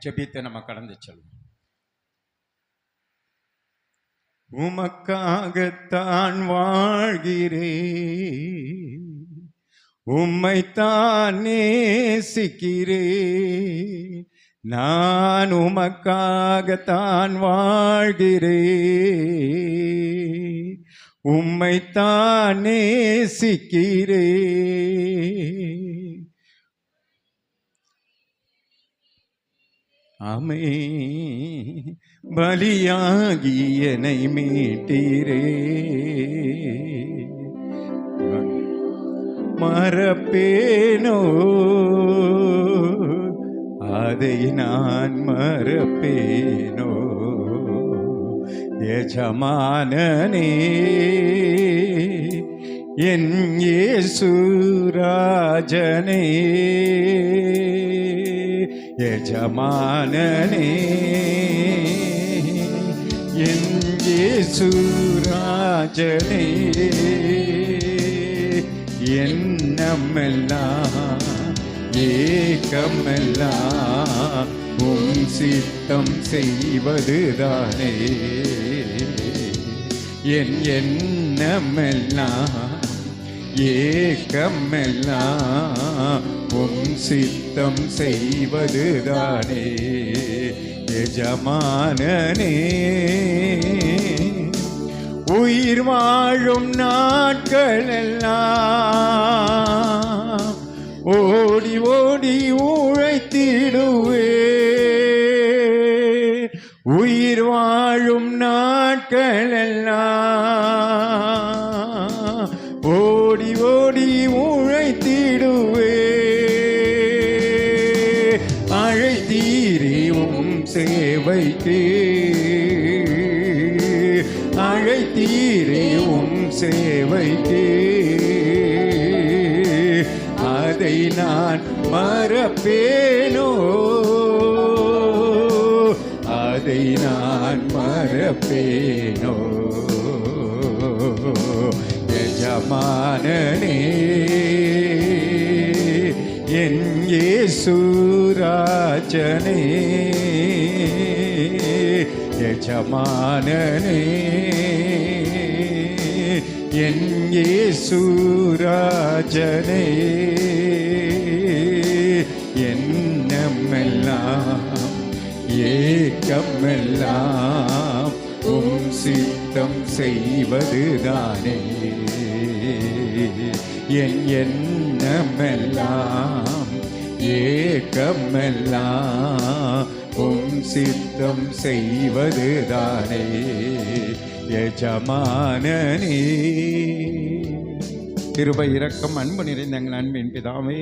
ஜெபித்து நம்ம கடந்து செல்வோம். உமக்காகத்தான் வாழ்கிறேன், உம்மைத்தான் நேசிக்கிறேன். நான் உமக்காகத்தான் வாழ்கிறேன், உம்மைத்தான் நேசிக்கிறேன். ஆமே, பலியாகி என்னை மீட்டீரே, மறப்பேனோ அதை நான் மறப்பேனோ? எஜமானனே என் இயேசு ராஜனே, எஜமானனே என் இயேசு ராஜனே, எண்ணமெல்லாம் ஏக்கமெல்லாம் உம் சித்தம் செய்வதுதானே. என் எண்ணமெல்லாம் ஏக்கமெல்லாம் உம் சித்தம் செய்வதுதானே. எஜமானனே உயிர் வாழும் நாட்கள் எல்லாம் ஓடி ஓடி உழைத்திடுவே. உயிர் வாழும் நாட்கள் எல்லாம் ஓடி ஓடி உழைத்திடுவே. அழைத்தீரியும் சேவைக்கு, அழைத்தீரியும் சேவைக்கு, அதை நான் மறப்பேனோ, அதை நான் மறப்பேனோ? எஜமானனே என் இயேசு ராஜனே, எஜமானனே என் இயேசு ராஜனே, எண்ணமெல்லாம் ஏக்கமெல்லாம் உம் சித்தம் செய்வதுதானே. என் எண்ணமெல்லாம் ஏக்கமெல்லாம் உம் சித்தம் செய்வதுதானே. எஜமானனே கிருபை இரக்கம் அன்பு நிறைந்த எங்கள் அன்பின் பிதாவே,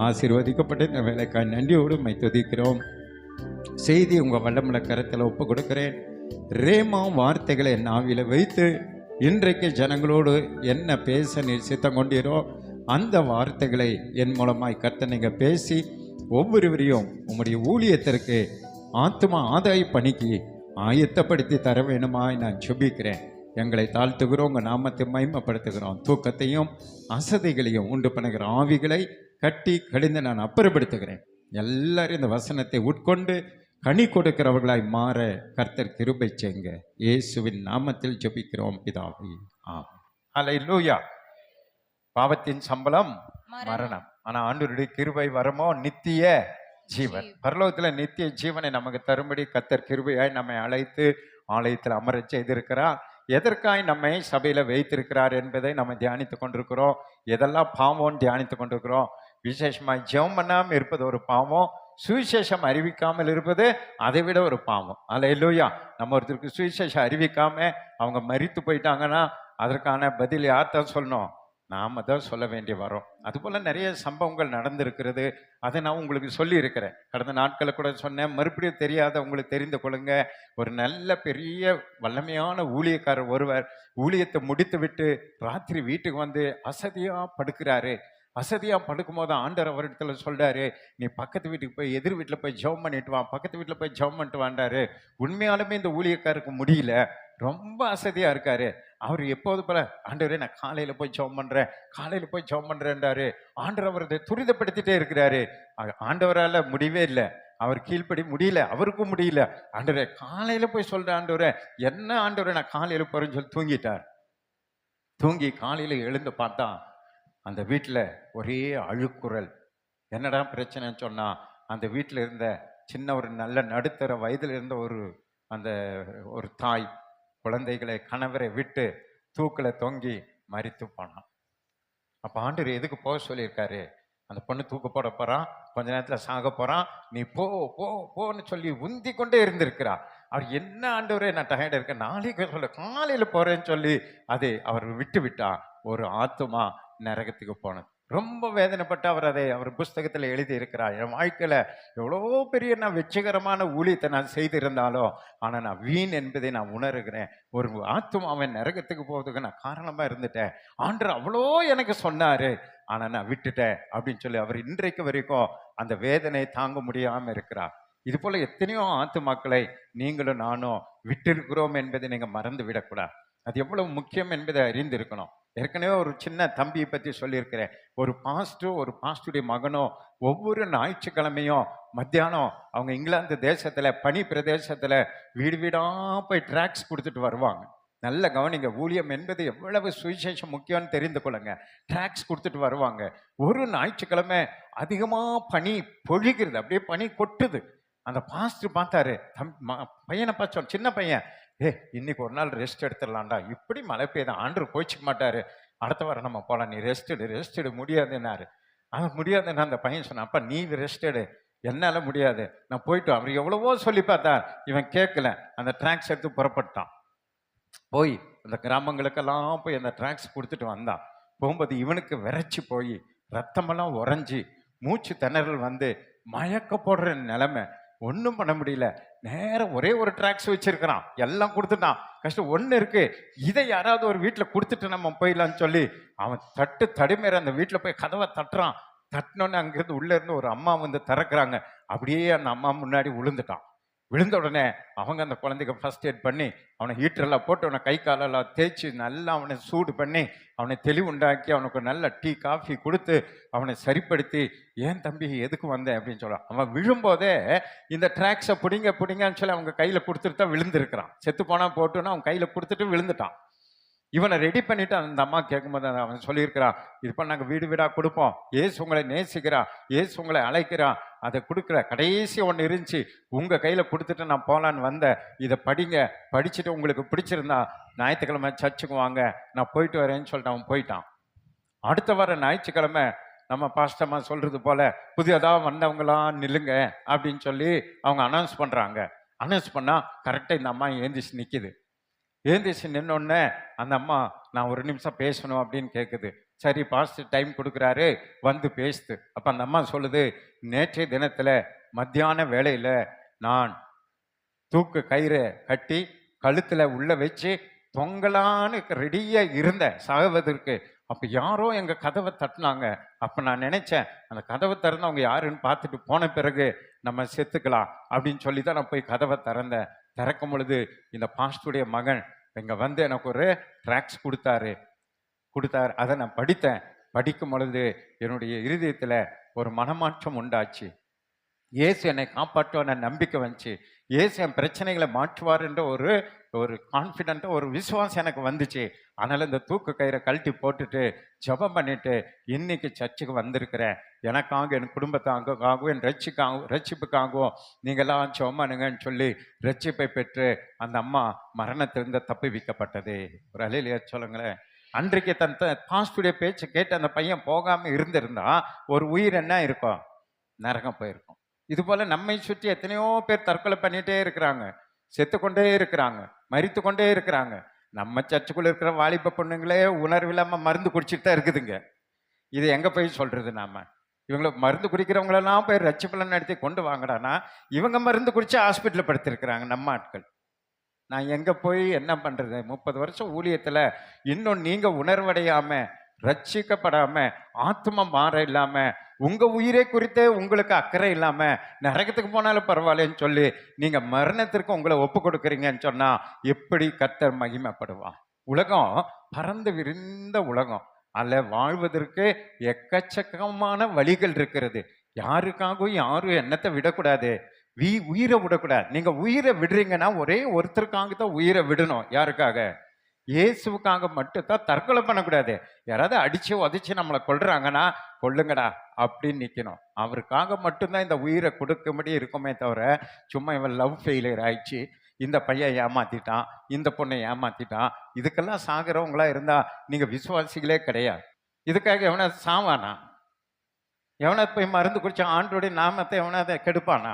ஆசீர்வதிக்கப்பட்ட இந்த வேலைக்காய் நன்றியோடு உம்மை துதிக்கிறோம். செய்தி உங்கள் வல்லமுள்ள கரத்தில் ஒப்பு கொடுக்கிறேன். ரேமா வார்த்தைகளை என் ஆவியில் வைத்து இன்றைக்கு ஜனங்களோடு என்ன பேச நீர் சித்தம் கொண்டீரோ அந்த வார்த்தைகளை என் மூலமாய் கர்த்தர் நீங்கள் பேசி ஒவ்வொருவரையும் உம்முடைய ஊழியத்திற்கு ஆத்மா ஆதாய பணிக்கு ஆயத்தப்படுத்தி தர வேணுமாய் நான் சுபிக்கிறேன். எங்களை தாழ்த்துகிறோம், உங்கள் நாமத்தை மகிமைப்படுத்துகிறோம். தூக்கத்தையும் அசதிகளையும் உண்டு பண்ணுகிற ஆவிகளை கட்டி கடிந்து நான் அப்புறப்படுத்துகிறேன். எல்லாரும் இந்த வசனத்தை உட்கொண்டு கனி கொடுக்கிறவர்களாய் மாற கர்த்தர் கிருபை செய்யுங்க. இயேசுவின் நாமத்தில் ஜெபிக்கிறோம் பிதாவே, ஆமென். ஹல்லேலூயா. பாவத்தின் சம்பளம் மரணம், ஆனா ஆண்டவருடைய கிருபை வரமோ நித்திய ஜீவன். பரலோகத்தில் நித்திய ஜீவனை நமக்கு தரும்படி கர்த்தர் கிருபையாய் நம்மை அழைத்து ஆலயத்தில் அமரச் செய்திருக்கிறார். எதற்காய் நம்மை சபையில் வைத்திருக்கிறார் என்பதை நம்ம தியானித்து கொண்டிருக்கிறோம். எதெல்லாம் பாவம்னு தியானித்து கொண்டிருக்கிறோம். விசேஷமாய் ஜெபம் பண்ணாமல் இருப்பது ஒரு பாவம், சுவிசேஷம் அறிவிக்காமல் இருப்பது அதை விட ஒரு பாவம். அல்லேலூயா. நம்ம ஒருத்தருக்கு சுவிசேஷம் அறிவிக்காம அவங்க மரித்து போயிட்டாங்கன்னா அதற்கான பதில் யார் தான் சொல்லணும்? நாம தான் சொல்ல வேண்டி வரோம். அதுபோல் நிறைய சம்பவங்கள் நடந்திருக்கிறது. அதை நான் உங்களுக்கு சொல்லியிருக்கிறேன். கடந்த நாட்களை கூட சொன்னேன். மறுபடியும் தெரியாத உங்களுக்கு தெரிந்து கொள்ளுங்க. ஒரு நல்ல பெரிய வல்லமையான ஊழியக்காரர் ஒருவர் ஊழியத்தை முடித்து விட்டு ராத்திரி வீட்டுக்கு வந்து அசதியாக படுக்கிறாரு. அசதியாக படுக்கும் போது ஆண்டவர் அவரிடத்துல சொல்கிறாரு, நீ பக்கத்து வீட்டுக்கு போய் எதிர் வீட்டில் போய் ஜெபம் பண்ணிட்டு வா, பக்கத்து வீட்டில் போய் ஜெபம் பண்ணிட்டு வாண்டாரு. உண்மையாலுமே இந்த ஊழியக்காருக்கு முடியல, ரொம்ப அசதியாக இருக்காரு. அவர் எப்போது போல ஆண்டவரே நான் காலையில் போய் ஜெபம் பண்ணுறேன், காலையில் போய் ஜெபம் பண்ணுறேன்றாரு. ஆண்டவர் அவரை துரிதப்படுத்திட்டே இருக்கிறாரு. ஆண்டவரால் முடிவே இல்லை. அவர் கீழ்ப்படி முடியல, அவருக்கும் முடியல. ஆண்டவரே காலையில போய் சொல்ற ஆண்டவரே, என்ன ஆண்டவரே நான் காலையில போறேன்னு சொல்லி தூங்கிட்டார். தூங்கி காலையில எழுந்து பார்த்தா அந்த வீட்டுல ஒரே அழுக்குரல். என்னடா பிரச்சனைன்னு சொன்னா, அந்த வீட்டுல இருந்த சின்ன ஒரு நல்ல நடுத்தர வயதுல இருந்த அந்த ஒரு தாய் குழந்தைகளை கணவரை விட்டு தூக்குல தொங்கி மரித்து போனான். அப்ப ஆண்டவர் எதுக்கு போக சொல்லியிருக்காரு? அந்த பொண்ணு தூக்கு போட போறான், கொஞ்ச நேரத்துல சாக போறான், நீ போ போ போன்னு சொல்லி உந்தி கொண்டே இருந்திருக்கிறா. அவர் என்ன ஆண்டவரே நான் டயர்டா இருக்கேன், நாளைக்கு சொல்ல காலையில போறேன்னு சொல்லி அதை அவர் விட்டு விட்டா. ஒரு ஆத்துமா நரகத்துக்கு போனது. ரொம்ப வேதனைப்பட்டு அவர் புஸ்தகத்துல எழுதி இருக்கிறார். என் வாழ்க்கையில எவ்வளோ பெரிய நான் வெற்றிகரமான ஊழியத்தை நான் செய்திருந்தாலும், ஆனா நான் வீண் என்பதை நான் உணர்கிறேன். ஒரு ஆத்துமாவன் நரகத்துக்கு போவதுக்கு நான் காரணமா இருந்துட்டேன். ஆண்டவர் அவ்வளோ எனக்கு சொன்னாரு, ஆனா நான் விட்டுட்டேன் அப்படின்னு சொல்லி அவர் இன்றைக்கு வரைக்கும் அந்த வேதனை தாங்க முடியாம இருக்கிறார். இது போல எத்தனையோ ஆத்துமாக்களை நீங்களும் நானும் விட்டிருக்கிறோம் என்பதை நீங்க மறந்து விடக்கூடாது. அது எவ்வளவு முக்கியம் என்பதை அறிந்திருக்கணும். ஏற்கனவே ஒரு சின்ன தம்பியை பற்றி சொல்லியிருக்கிறேன். ஒரு பாஸ்டருடைய மகனோ ஒவ்வொரு ஞாயிற்றுக்கிழமையும் மத்தியானம் அவங்க இங்கிலாந்து தேசத்துல பனி பிரதேசத்துல வீடு வீடா போய் டிராக்ஸ் கொடுத்துட்டு வருவாங்க. நல்ல கவனிங்க, ஊழியம் என்பது எவ்வளவு சுவிசேஷம் முக்கியம்னு தெரிந்து கொள்ளுங்க. டிராக்ஸ் கொடுத்துட்டு வருவாங்க. ஒரு ஞாயிற்றுக்கிழமை அதிகமா பனி பொழிகிறது, அப்படியே பனி கொட்டுது. அந்த பாஸ்டர் பார்த்தாரு, பையனை பார்த்தோம், சின்ன பையன், இன்னைக்கு ஒரு நாள் ரெஸ்ட் எடுத்துடலாம்டா, இப்படி மழை பெய்யுது, ஆண்டவர் கோச்சிக்க மாட்டாரு, அடுத்த வாரம் நம்ம போகலாம், நீ ரெஸ்ட் எடு முடியாதுன்னாரு. அது முடியாதுன்னு அந்த பையன் சொன்னான், அப்பா நீ ரெஸ்ட் எடு, என்னால முடியாது, நான் போயிட்டு. அவர் எவ்வளவோ சொல்லி பார்த்தார், இவன் கேட்கல. அந்த டிராக்ஸ் எடுத்து புறப்பட்டான். போய் அந்த கிராமங்களுக்கெல்லாம் போய் அந்த டிராக்ஸ் கொடுத்துட்டு வந்தான். போகும்போது இவனுக்கு விரைச்சி போய் ரத்தமெல்லாம் உறைஞ்சி மூச்சு திணறல் வந்து மயக்க போடுற நிலைமை. ஒன்றும் பண்ண முடியல. நேரம் ஒரே ஒரு டிராக்ஸ் வச்சிருக்கிறான், எல்லாம் கொடுத்துட்டான். கஷ்டம் ஒன்று இருக்கு, இதை யாராவது ஒரு வீட்டில் கொடுத்துட்டு நம்ம போயிடலான்னு சொல்லி அவன் தடுமேற அந்த வீட்டில் போய் கதவை தட்டுறான். தட்டினோன்னு அங்கிருந்து உள்ள இருந்து ஒரு அம்மா வந்து திறக்கிறாங்க. அப்படியே அந்த அம்மா முன்னாடி விழுந்துட்டான். விழுந்த உடனே அவங்க அந்த குழந்தைக்கு ஃபர்ஸ்ட் எய்ட் பண்ணி அவனை ஹீட்டரெல்லாம் போட்டு அவனை கை காலெல்லாம் தேய்ச்சி நல்லா அவனை சூடு பண்ணி அவனை தெளிவுண்டாக்கி அவனுக்கு நல்ல டீ காஃபி கொடுத்து அவனை சரிப்படுத்தி, ஏன் தம்பி எதுக்கு வந்தேன் அப்படின்னு சொல்கிறான். அவன் விழும்போதே இந்த டிராக்ஸை பிடிங்கன்னு சொல்லி அவங்க கையில் கொடுத்துட்டு தான் விழுந்திருக்கிறான். செத்து போனால் போட்டுன்னு அவன் கையில் கொடுத்துட்டு விழுந்துட்டான். இவனை ரெடி பண்ணிட்டு அந்த அம்மா கேட்கும்போது அவன் சொல்லியிருக்கிறான், இது பண்ண நாங்கள் வீடு வீடாக கொடுப்போம், ஏசு உங்களை நேசிக்கிறா, ஏசு உங்களை அழைக்கிறா, அதை கொடுக்குற கடைசி ஒன்று இருந்துச்சு, உங்கள் கையில் கொடுத்துட்டு நான் போகலான்னு வந்தேன், இதை படிங்க, படிச்சுட்டு உங்களுக்கு பிடிச்சிருந்தா ஞாயிற்றுக்கிழமை சர்ச்சுக்கு வாங்க, நான் போயிட்டு வரேன்னு சொல்லிட்டு அவன் போயிட்டான். அடுத்த வார ஞாயிற்றுக்கிழமை நம்ம பாஸ்டமா சொல்றது போல புதியதாக வந்தவங்களாம் நில்லுங்க அப்படின்னு சொல்லி அவங்க அனௌன்ஸ் பண்ணுறாங்க. அனௌன்ஸ் பண்ணால் கரெக்டாக இந்த அம்மா ஏந்திச்சு நிற்கிது. ஏந்திச்சு நின்னோடனே அந்த அம்மா, நான் ஒரு நிமிஷம் பேசணும் அப்படின்னு கேட்குது. சரி பாஸ்டர் டைம் கொடுக்குறாரு, வந்து பேசுது. அப்போ அந்த அம்மா சொல்லுது, நேற்றைய தினத்தில் மத்தியான வேளையில் நான் தூக்கு கயிறை கட்டி கழுத்தில் உள்ள வச்சு தொங்கலான்னு ரெடியாக இருந்தேன் சாகுவதற்கு. அப்போ யாரோ எங்கள் கதவை தட்டினாங்க. அப்போ நான் நினைச்சேன், அந்த கதவை திறந்து அவங்க யாருன்னு பார்த்துட்டு போன பிறகு நம்ம செத்துக்கலாம் அப்படின்னு சொல்லி தான் நான் போய் கதவை திறந்தேன். திறக்கும் பொழுது இந்த பாஸ்டருடைய மகன் இங்கே வந்து எனக்கு ஒரு டிராக்ஸ் கொடுத்தாரு. அதை நான் படித்தேன். படிக்கும் பொழுது என்னுடைய இருதயத்தில் ஒரு மனமாற்றம் உண்டாச்சு. இயேசு என்னை காப்பாற்றுவான நம்பிக்கை வந்துச்சு. இயேசு என் பிரச்சனைகளை மாற்றுவார் என்ற ஒரு கான்ஃபிடென்ட்டாக ஒரு விசுவாசம் எனக்கு வந்துச்சு. அதனால் இந்த தூக்கு கயிறை கழட்டி போட்டுட்டு ஜெபம் பண்ணிட்டு இன்னைக்கு சர்ச்சுக்கு வந்திருக்கிறேன். எனக்காக, என் குடும்பத்தாகவும், என் ரட்சிப்புக்காகவும் நீங்களாம் ஜெபம் பண்ணுங்கன்னு சொல்லி ரட்சிப்பை பெற்று அந்த அம்மா மரணத்திலிருந்து தப்புவிக்கப்பட்டது. ஒரு அலையிலேயே சொல்லுங்களேன். அன்றைக்கு தன் பாஸ்டுடைய பேச்சு கேட்டு அந்த பையன் போகாமல் இருந்திருந்தா ஒரு உயிர் என்ன இருக்கும்? நரகம் போயிருக்கும். இது போல நம்மை சுற்றி எத்தனையோ பேர் தற்கொலை பண்ணிட்டே இருக்கிறாங்க, செத்துக்கொண்டே இருக்கிறாங்க, மரித்து கொண்டே இருக்கிறாங்க. நம்ம சர்ச்சுக்குள்ள இருக்கிற வாலிப பொண்ணுங்களே உணர்வு இல்லாமல் மருந்து குடிச்சிட்டு தான் இருக்குதுங்க. இது எங்க போய் சொல்றது? நாம இவங்களை மருந்து குடிக்கிறவங்களெல்லாம் போய் ரட்சிப்பலன் நடத்தி கொண்டு வாங்கடானா இவங்க மருந்து குடிச்சு ஹாஸ்பிட்டலில் படுத்திருக்கிறாங்க நம்ம ஆட்கள். நான் எங்க போய் என்ன பண்றது? 30 வருஷம் ஊழியத்துல இன்னும் நீங்க உணர்வடையாம, ரட்சிக்கப்படாம, ஆத்மா மாற இல்லாம, உங்க உயிரை குறித்தே உங்களுக்கு அக்கறை இல்லாம நரகத்துக்கு போனாலும் பரவாயில்லன்னு சொல்லி நீங்க மரணத்திற்கு உங்களை ஒப்பு கொடுக்குறீங்கன்னு சொன்னா எப்படி கர்த்தர் மகிமைப்படுவான்? உலகம் பறந்து விரிந்த உலகம், அதில் வாழ்வதற்கு எக்கச்சக்கமான வழிகள் இருக்கிறது. யாருக்காகவும் யாரும் எண்ணத்தை விடக்கூடாது. உயிரை விடக்கூடாது. நீங்க உயிரை விடுறீங்கன்னா ஒரே ஒருத்தருக்காக தான் உயிரை விடணும். யாருக்காக? இயேசுவுக்காக மட்டும் தான். தற்கொலை பண்ணக்கூடாது. யாராவது அடிச்சு உதைச்சு நம்மளை கொல்றாங்கன்னா கொல்லுங்கடா அப்படின்னு நிக்கணும். அவருக்காக மட்டும்தான் இந்த உயிரை கொடுக்கும்படி இருக்குமே தவிர, சும்மா இவன் லவ் ஃபெயிலியர் ஆயிடுச்சு, இந்த பையன் ஏமாத்திட்டான், இந்த பொண்ணை ஏமாத்திட்டான், இதுக்கெல்லாம் சாகிறவங்களா இருந்தா நீங்க விசுவாசிகளே கிடையாது. இதுக்காக எவனா சாவானா? எவனா போய் மருந்து குடிச்சா ஆண்டோடைய நாமத்தை எவனாவது கெடுப்பானா?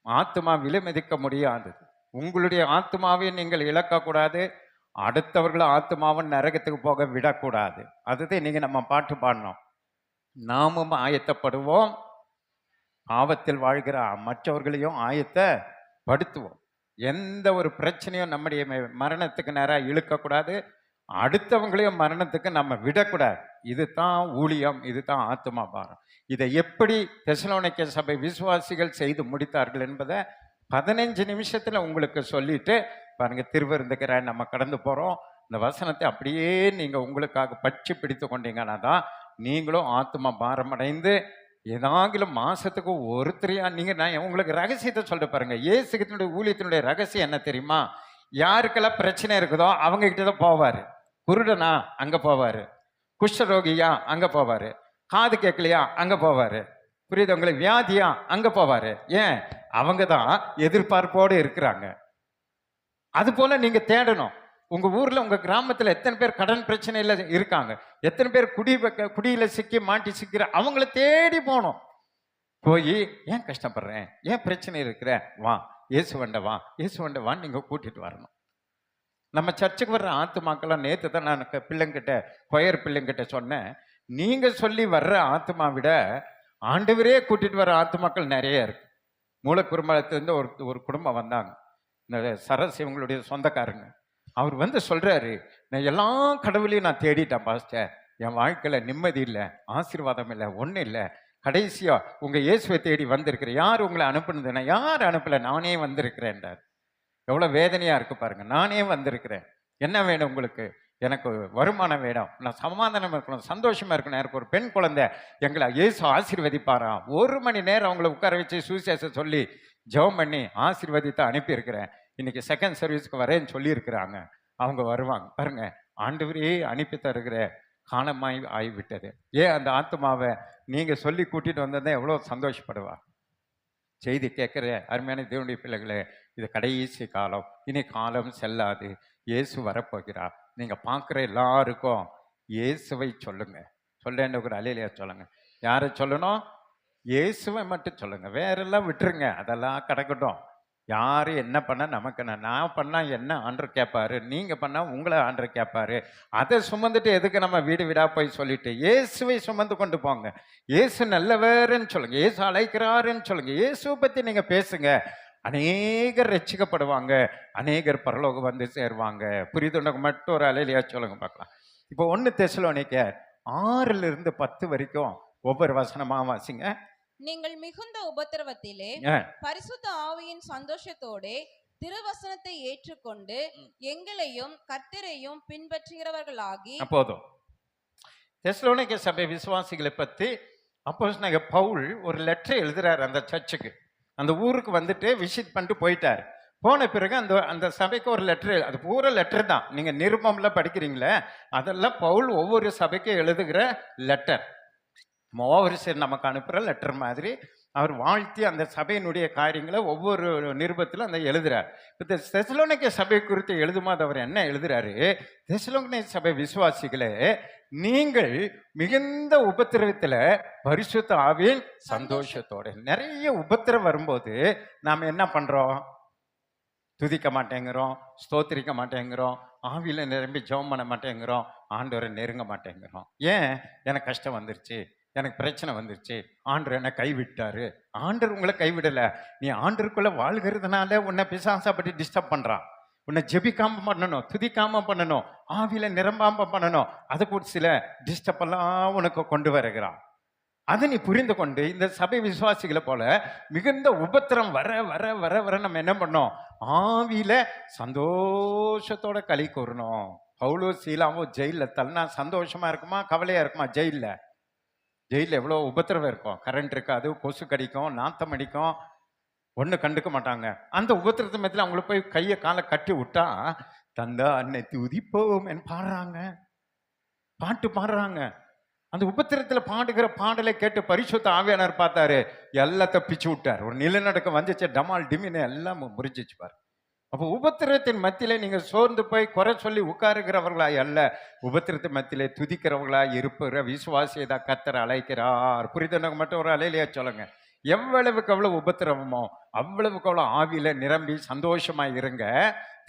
ஆத்மா விலை மதிக்க முடியாது. உங்களுடைய ஆத்மாவை நீங்கள் இழக்கக்கூடாது, அடுத்தவர்கள் ஆத்மாவும் நரகத்துக்கு போக விடக்கூடாது. அதுதான் நீங்க நம்ம பாட்டு பாடணும். நாமும் ஆயத்தப்படுவோம், ஆபத்தில் வாழ்கிற மற்றவர்களையும் ஆயத்தப்படுத்துவோம். எந்த ஒரு பிரச்சனையும் நம்முடைய மரணத்துக்கு நேராக இழுக்கக்கூடாது, அடுத்தவங்களையும் மரணத்துக்கு நம்ம விடக்கூடாது. இதுதான் ஊழியம், இதுதான் ஆத்மா பாரம். இதை எப்படி தெசலோனிக்கே சபை விசுவாசிகள் செய்து முடித்தார்கள் என்பதை 15 நிமிஷத்துல உங்களுக்கு சொல்லிட்டு பாருங்க. திருவிருந்துக்கிற நம்ம கடந்து போறோம். இந்த வசனத்தை அப்படியே நீங்க உங்களுக்காக பற்றி பிடித்து கொண்டீங்கன்னா தான் நீங்களும் ஆத்மா பாரம் அடைந்து ஏதாகிலும் மாசத்துக்கு ஒருத்தரையா நீங்க. நான் உங்களுக்கு ரகசியத்தை சொல்லிட்டு பாருங்க. இயேசுகிட்டனுடைய ஊழியத்தினுடைய ரகசியம் என்ன தெரியுமா? யாருக்கெல்லாம் பிரச்சனை இருக்குதோ அவங்க கிட்ட தான் போவாரு. குருடனா அங்க போவாரு, குஷ்டரோகியா அங்க போவாரு, காது கேட்கலையா அங்க போவாரு, புரியுது உங்களுக்கு, வியாதியா அங்க போவாரு. ஏன்? அவங்க தான் எதிர்பார்ப்போடு இருக்கிறாங்க. அது போல நீங்க தேடணும். உங்க ஊர்ல உங்க கிராமத்துல எத்தனை பேர் கடன் பிரச்சனையில இருக்காங்க, எத்தனை பேர் குடியில சிக்கி மாட்டி சிக்கிற, அவங்கள தேடி போனோம். போய் ஏன் கஷ்டப்படுறேன், ஏன் பிரச்சனை இருக்கிற, வா இயேசுவண்ட வா, இயேசுவண்ட வான்னு நீங்க கூட்டிட்டு வரணும். நம்ம சர்ச்சுக்கு வர்ற ஆத்துமாக்கெல்லாம் நேற்று தான் நான் பிள்ளைங்கிட்ட, கொயர் பிள்ளைங்கிட்ட சொன்னேன், நீங்க சொல்லி வர்ற ஆத்மா விட ஆண்டவரே கூட்டிட்டு வர்ற ஆத்துமாக்கள் நிறைய இருக்கு. மூலக்குருமலத்திலிருந்து ஒரு குடும்பம் வந்தாங்க. இந்த சரஸ் இவங்களுடைய சொந்தக்காரங்க. அவர் வந்து சொல்றாரு, நான் எல்லா கடவுளையும் நான் தேடிட்டேன் பாஸ்டர், என் வாழ்க்கையில நிம்மதி இல்லை, ஆசீர்வாதம் இல்லை, ஒன்றும் இல்லை. கடைசியா உங்க இயேசுவை தேடி வந்திருக்கிறேன். யார் உங்களை அனுப்புனதுன்னா? யார் அனுப்பல, நானே வந்திருக்கிறேன்டார். எவ்வளவு வேதனையா இருக்கு பாருங்க. நானே வந்திருக்கிறேன், என்ன வேணும் உங்களுக்கு? எனக்கு வருமானம் வேணும், நான் சமாதானம் இருக்கணும், சந்தோஷமா இருக்கணும், எனக்கு ஒரு பெண் குழந்தை, எங்களை இயேசு ஆசீர்வதிப்பாராம். 1 மணி நேரம் அவங்களை உட்கார வச்சு சுவிசேஷம் சொல்லி ஜெபம் பண்ணி ஆசீர்வதித்து அனுப்பியிருக்கிறேன். இன்னைக்கு செகண்ட் சர்வீஸ்க்கு வரேன்னு சொல்லியிருக்கிறாங்க. அவங்க வருவாங்க பாருங்க. ஆண்டவரே அனுப்பி தருகிற காலமாய் ஆகிவிட்டது. ஏன் அந்த ஆத்மாவை நீங்க சொல்லி கூட்டிட்டு வந்ததை எவ்வளோ சந்தோஷப்படுவா. செய்தி கேட்குற அருமையான தேவனுடைய பிள்ளைகளே, இது கடைசி காலம், இனி காலம் செல்லாது, இயேசு வரப்போகிறார். நீங்க பார்க்குற எல்லாருக்கும் இயேசுவை சொல்லுங்க. சொல்லேன்னு ஒரு அலையிலையா சொல்லுங்க. யாரை சொல்லணும்? இயேசுவை மட்டும் சொல்லுங்க. வேறெல்லாம் விட்டுருங்க, அதெல்லாம் கிடக்கட்டும். யாரு என்ன பண்ண நமக்கு என்ன? நான் பண்ணா என்ன ஆண்டவர் கேட்பாரு, நீங்க பண்ணா உங்களை ஆண்டவர் கேட்பாரு. அதை சுமந்துட்டு எதுக்கு நம்ம வீடு வீடா போய் சொல்லிட்டு? இயேசுவை சுமந்து கொண்டு போங்க. இயேசு நல்லவருன்னு சொல்லுங்க, இயேசு அழைக்கிறாருன்னு சொல்லுங்க, இயேசுவை பத்தி நீங்க பேசுங்க. அநேகர் ரட்சிக்கப்படுவாங்க, அநேகர் பரலோகம் வந்து சேருவாங்க. புரியுதுண்டவங்க மட்டும் ஒரு அலையிலையா சொல்லுங்க பார்க்கலாம். இப்போ 1 தெசலோனிக்கேயர் 6-10 வரைக்கும் ஒவ்வொரு வசனமா வாசிங்க. நீங்கள் மிகுந்த உபத்திரவத்திலே பரிசுத்த ஆவியின் சந்தோஷத்தோட திருவசனத்தை ஏற்றுக்கொண்டு எங்களையும் கர்த்தரையும் பின்பற்றுகிறவர்களாகி. போதும். தெசலோனிக்கே சபை விசுவாசிகளை பத்தி அப்போஸ்தலனாகிய பவுல் ஒரு லெட்டர் எழுதுறாரு அந்த சர்ச்சுக்கு. அந்த ஊருக்கு வந்துட்டு விசிட் பண்ணிட்டு போயிட்டார். போன பிறகு அந்த சபைக்கு ஒரு லெட்டர், அது பூரா லெட்டர் தான். நீங்க நிருபம்ல படிக்கிறீங்களே, அதெல்லாம் பவுல் ஒவ்வொரு சபைக்கும் எழுதுகிற லெட்டர். ஓவர்சீர் நமக்கு அனுப்புகிற லெட்டர் மாதிரி அவர் வாழ்த்தி அந்த சபையினுடைய காரியங்களை ஒவ்வொரு நிருபத்திலும் அந்த எழுதுறார். இப்போ தெசலோனிக்கே சபை குறித்து எழுதும்போது அவர் என்ன எழுதுறாரு? தெசலோனிக்கே சபை விசுவாசிகளே, நீங்கள் மிகுந்த உபத்திரவத்தில் பரிசுத்த ஆவியின் சந்தோஷத்தோட. நிறைய உபத்திரம் வரும்போது நாம் என்ன பண்றோம்? துதிக்க மாட்டேங்கிறோம், ஸ்தோத்திரிக்க மாட்டேங்கிறோம், ஆவியில நிரம்பி ஜெபம் பண்ண மாட்டேங்கிறோம், ஆண்டவரை நெருங்க மாட்டேங்கிறோம். ஏன்? எனக்கு கஷ்டம் வந்துருச்சு, எனக்கு பிரச்சனை வந்துருச்சு, ஆண்டவர் என்னை கைவிட்டாரு. ஆண்டவர் உங்களை கைவிடலை. நீ ஆண்டருக்குள்ள வாழ்கிறதுனால உன்னை பிசாசா பற்றி டிஸ்டர்ப் பண்றான். உன்னை ஜெபிக்காம பண்ணணும், துதிக்காம பண்ணணும், ஆவியில நிரம்பாம பண்ணணும். அதுக்கு ஒரு சில டிஸ்டர்ப் எல்லாம் உனக்கு கொண்டு வருகிறான். அதை நீ புரிந்து கொண்டு இந்த சபை விசுவாசிகளை போல மிகுந்த உபத்திரம் வர வர வர வர நம்ம என்ன பண்ணோம்? ஆவியில சந்தோஷத்தோட களி கூறணும். பவுலோ சீலாவோ ஜெயில தள்ளனா சந்தோஷமா இருக்குமா கவலையா இருக்குமா? ஜெயில ஜெயிலில் எவ்வளோ உபத்திரவம் இருக்கும். கரண்ட் இருக்காது, கொசு கடிக்கும், நாத்தம் அடிக்கும், ஒன்றும் கண்டுக்க மாட்டாங்க. அந்த உபத்திரத்து மத்தியில் அவங்கள போய் கையை காலை கட்டி விட்டா தந்தா அன்னை துதிப்போம் பாடுறாங்க, பாட்டு பாடுறாங்க. அந்த உபத்திரத்தில் பாடுகிற பாடலை கேட்டு பரிசுத்த ஆவியானவர் பார்த்தாரு, எல்லாம் தப்பிச்சு விட்டார். ஒரு நிலநடுக்கம் வந்துச்சு, டமால் டிமின்னு எல்லாம் முறிஞ்சிச்சு பாரு. அப்போ உபத்திரத்தின் மத்தியிலே நீங்க சோர்ந்து போய் குறை சொல்லி உட்காருகிறவர்களா அல்ல, உபத்திரத்தின் மத்தியிலே துதிக்கிறவர்களா இருப்புற விசுவாசியை தான் கர்த்தர் அழைக்கிறார். புரிதவங்க மட்டும் ஒரு அலையிலேயே சொல்லுங்க. எவ்வளவுக்கு எவ்வளவு உபத்திரவமோ அவ்வளவுக்கு அவ்வளவு ஆவியில நிரம்பி சந்தோஷமா இருங்க.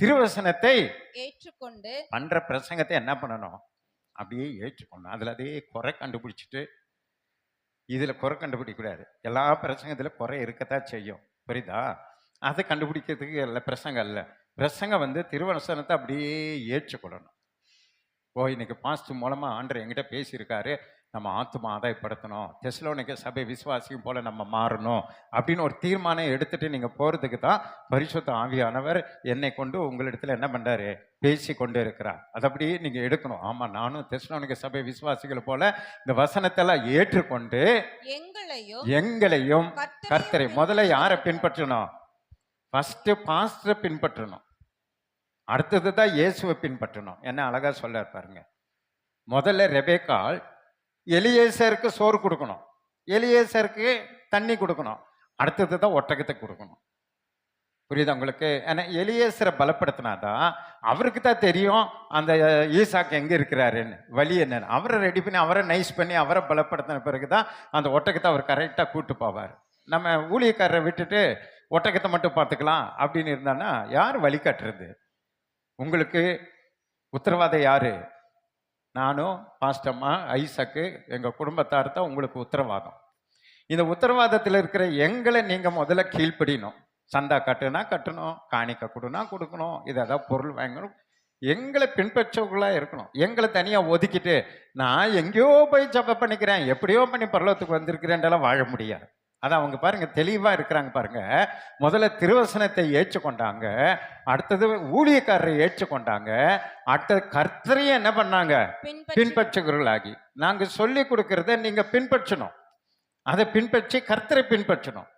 திருவசனத்தை ஏற்றுக்கொண்டு பண்ற பிரசங்கத்தை என்ன பண்ணணும், அப்படியே ஏற்றுக்கணும். அதுல அதே குறை கண்டுபிடிச்சிட்டு இதுல குறை கண்டுபிடிக்க கூடாது. எல்லா பிரசங்கத்துல குறை இருக்கத்தான் செய்யும், புரியுதா? அதை கண்டுபிடிக்கிறதுக்கு இல்லை பிரசங்கம் இல்லை. பிரசங்கம் திருவசனத்தை அப்படியே ஏற்றுக்கொள்ளணும். இன்னைக்கு பாஸ்ட் மூலமா ஆண்டவர் என்கிட்ட பேசியிருக்காரு, நம்ம ஆத்துமா ஆதாயப்படுத்தணும், தெசலோனிக்க சபை விசுவாசியும் போல நம்ம மாறணும் அப்படின்னு ஒரு தீர்மானம் எடுத்துட்டு நீங்க போறதுக்கு தான் பரிசுத்த ஆவியானவர் என்னை கொண்டு உங்களிடத்துல என்ன பண்றாரு, பேசி கொண்டு இருக்கிறார். அதை அப்படியே நீங்க எடுக்கணும். ஆமா, நானும் தெசலோனிக்க சபை விசுவாசிகள் போல இந்த வசனத்தெல்லாம் ஏற்றுக்கொண்டு எங்களையும் கர்த்தரை முதல்ல யாரை பின்பற்றணும், ஃபர்ஸ்ட் பாஸ்டரை பின்பற்றணும், அடுத்தது தான் இயேசுவை பின்பற்றணும். என்ன அழகா சொல்ல பாருங்க. முதல்ல ரெபேக்காள் எலியேசருக்கு சோறு கொடுக்கணும், எலியேசருக்கு தண்ணி கொடுக்கணும், அடுத்தது தான் ஒட்டகத்தை கொடுக்கணும். புரியுதா உங்களுக்கு? ஏன்னா எலியேசரை பலப்படுத்தினாதான் அவருக்கு தான் தெரியும் அந்த ஈசாக்கு எங்க இருக்கிறாருன்னு, வழி என்னன்னு. அவரை ரெடி பண்ணி அவரை நைஸ் பண்ணி அவரை பலப்படுத்தின பிறகுதான் அந்த ஒட்டகத்தை அவர் கரெக்டாக கூட்டு போவார். நம்ம ஊழியக்காரரை விட்டுட்டு ஒட்டகத்தை மட்டும் பார்த்துக்கலாம் அப்படின்னு இருந்தான்னா யார் வழிகாட்டுறது? உங்களுக்கு உத்தரவாதம் யாரு? நானும் பாஸ்டம்மா ஐசக்கு எங்கள் குடும்பத்தார் தான் உங்களுக்கு உத்தரவாதம். இந்த உத்தரவாதத்தில் இருக்கிற எங்களை நீங்கள் முதல்ல கீழ்ப்படியணும். சந்தா கட்டுனா கட்டணும், காணிக்க கொடுனா கொடுக்கணும், இதை பொருள் வாங்கணும், எங்களை பின்பற்றவர்களாக இருக்கணும். எங்களை தனியாக ஒதுக்கிட்டு நான் எங்கேயோ போய் ஜபம் பண்ணிக்கிறேன், எப்படியோ பண்ணி பரலோகத்துக்கு வந்திருக்கிறேன்டெல்லாம் வாழ முடியாது. அதான் அவங்க பாருங்க தெளிவா இருக்கிறாங்க பாருங்க. முதல்ல திருவசனத்தை ஏற்றுக்கொண்டாங்க, அடுத்தது ஊழியக்காரரை ஏற்றுக்கொண்டாங்க, அடுத்தது கர்த்தரையும் என்ன பண்ணாங்க, பின்பற்றுகிறவர்களாகி. நாங்க சொல்லி கொடுக்கறத நீங்க பின்பற்றணும், அதை பின்பற்றி கர்த்தரை பின்பற்றணும்.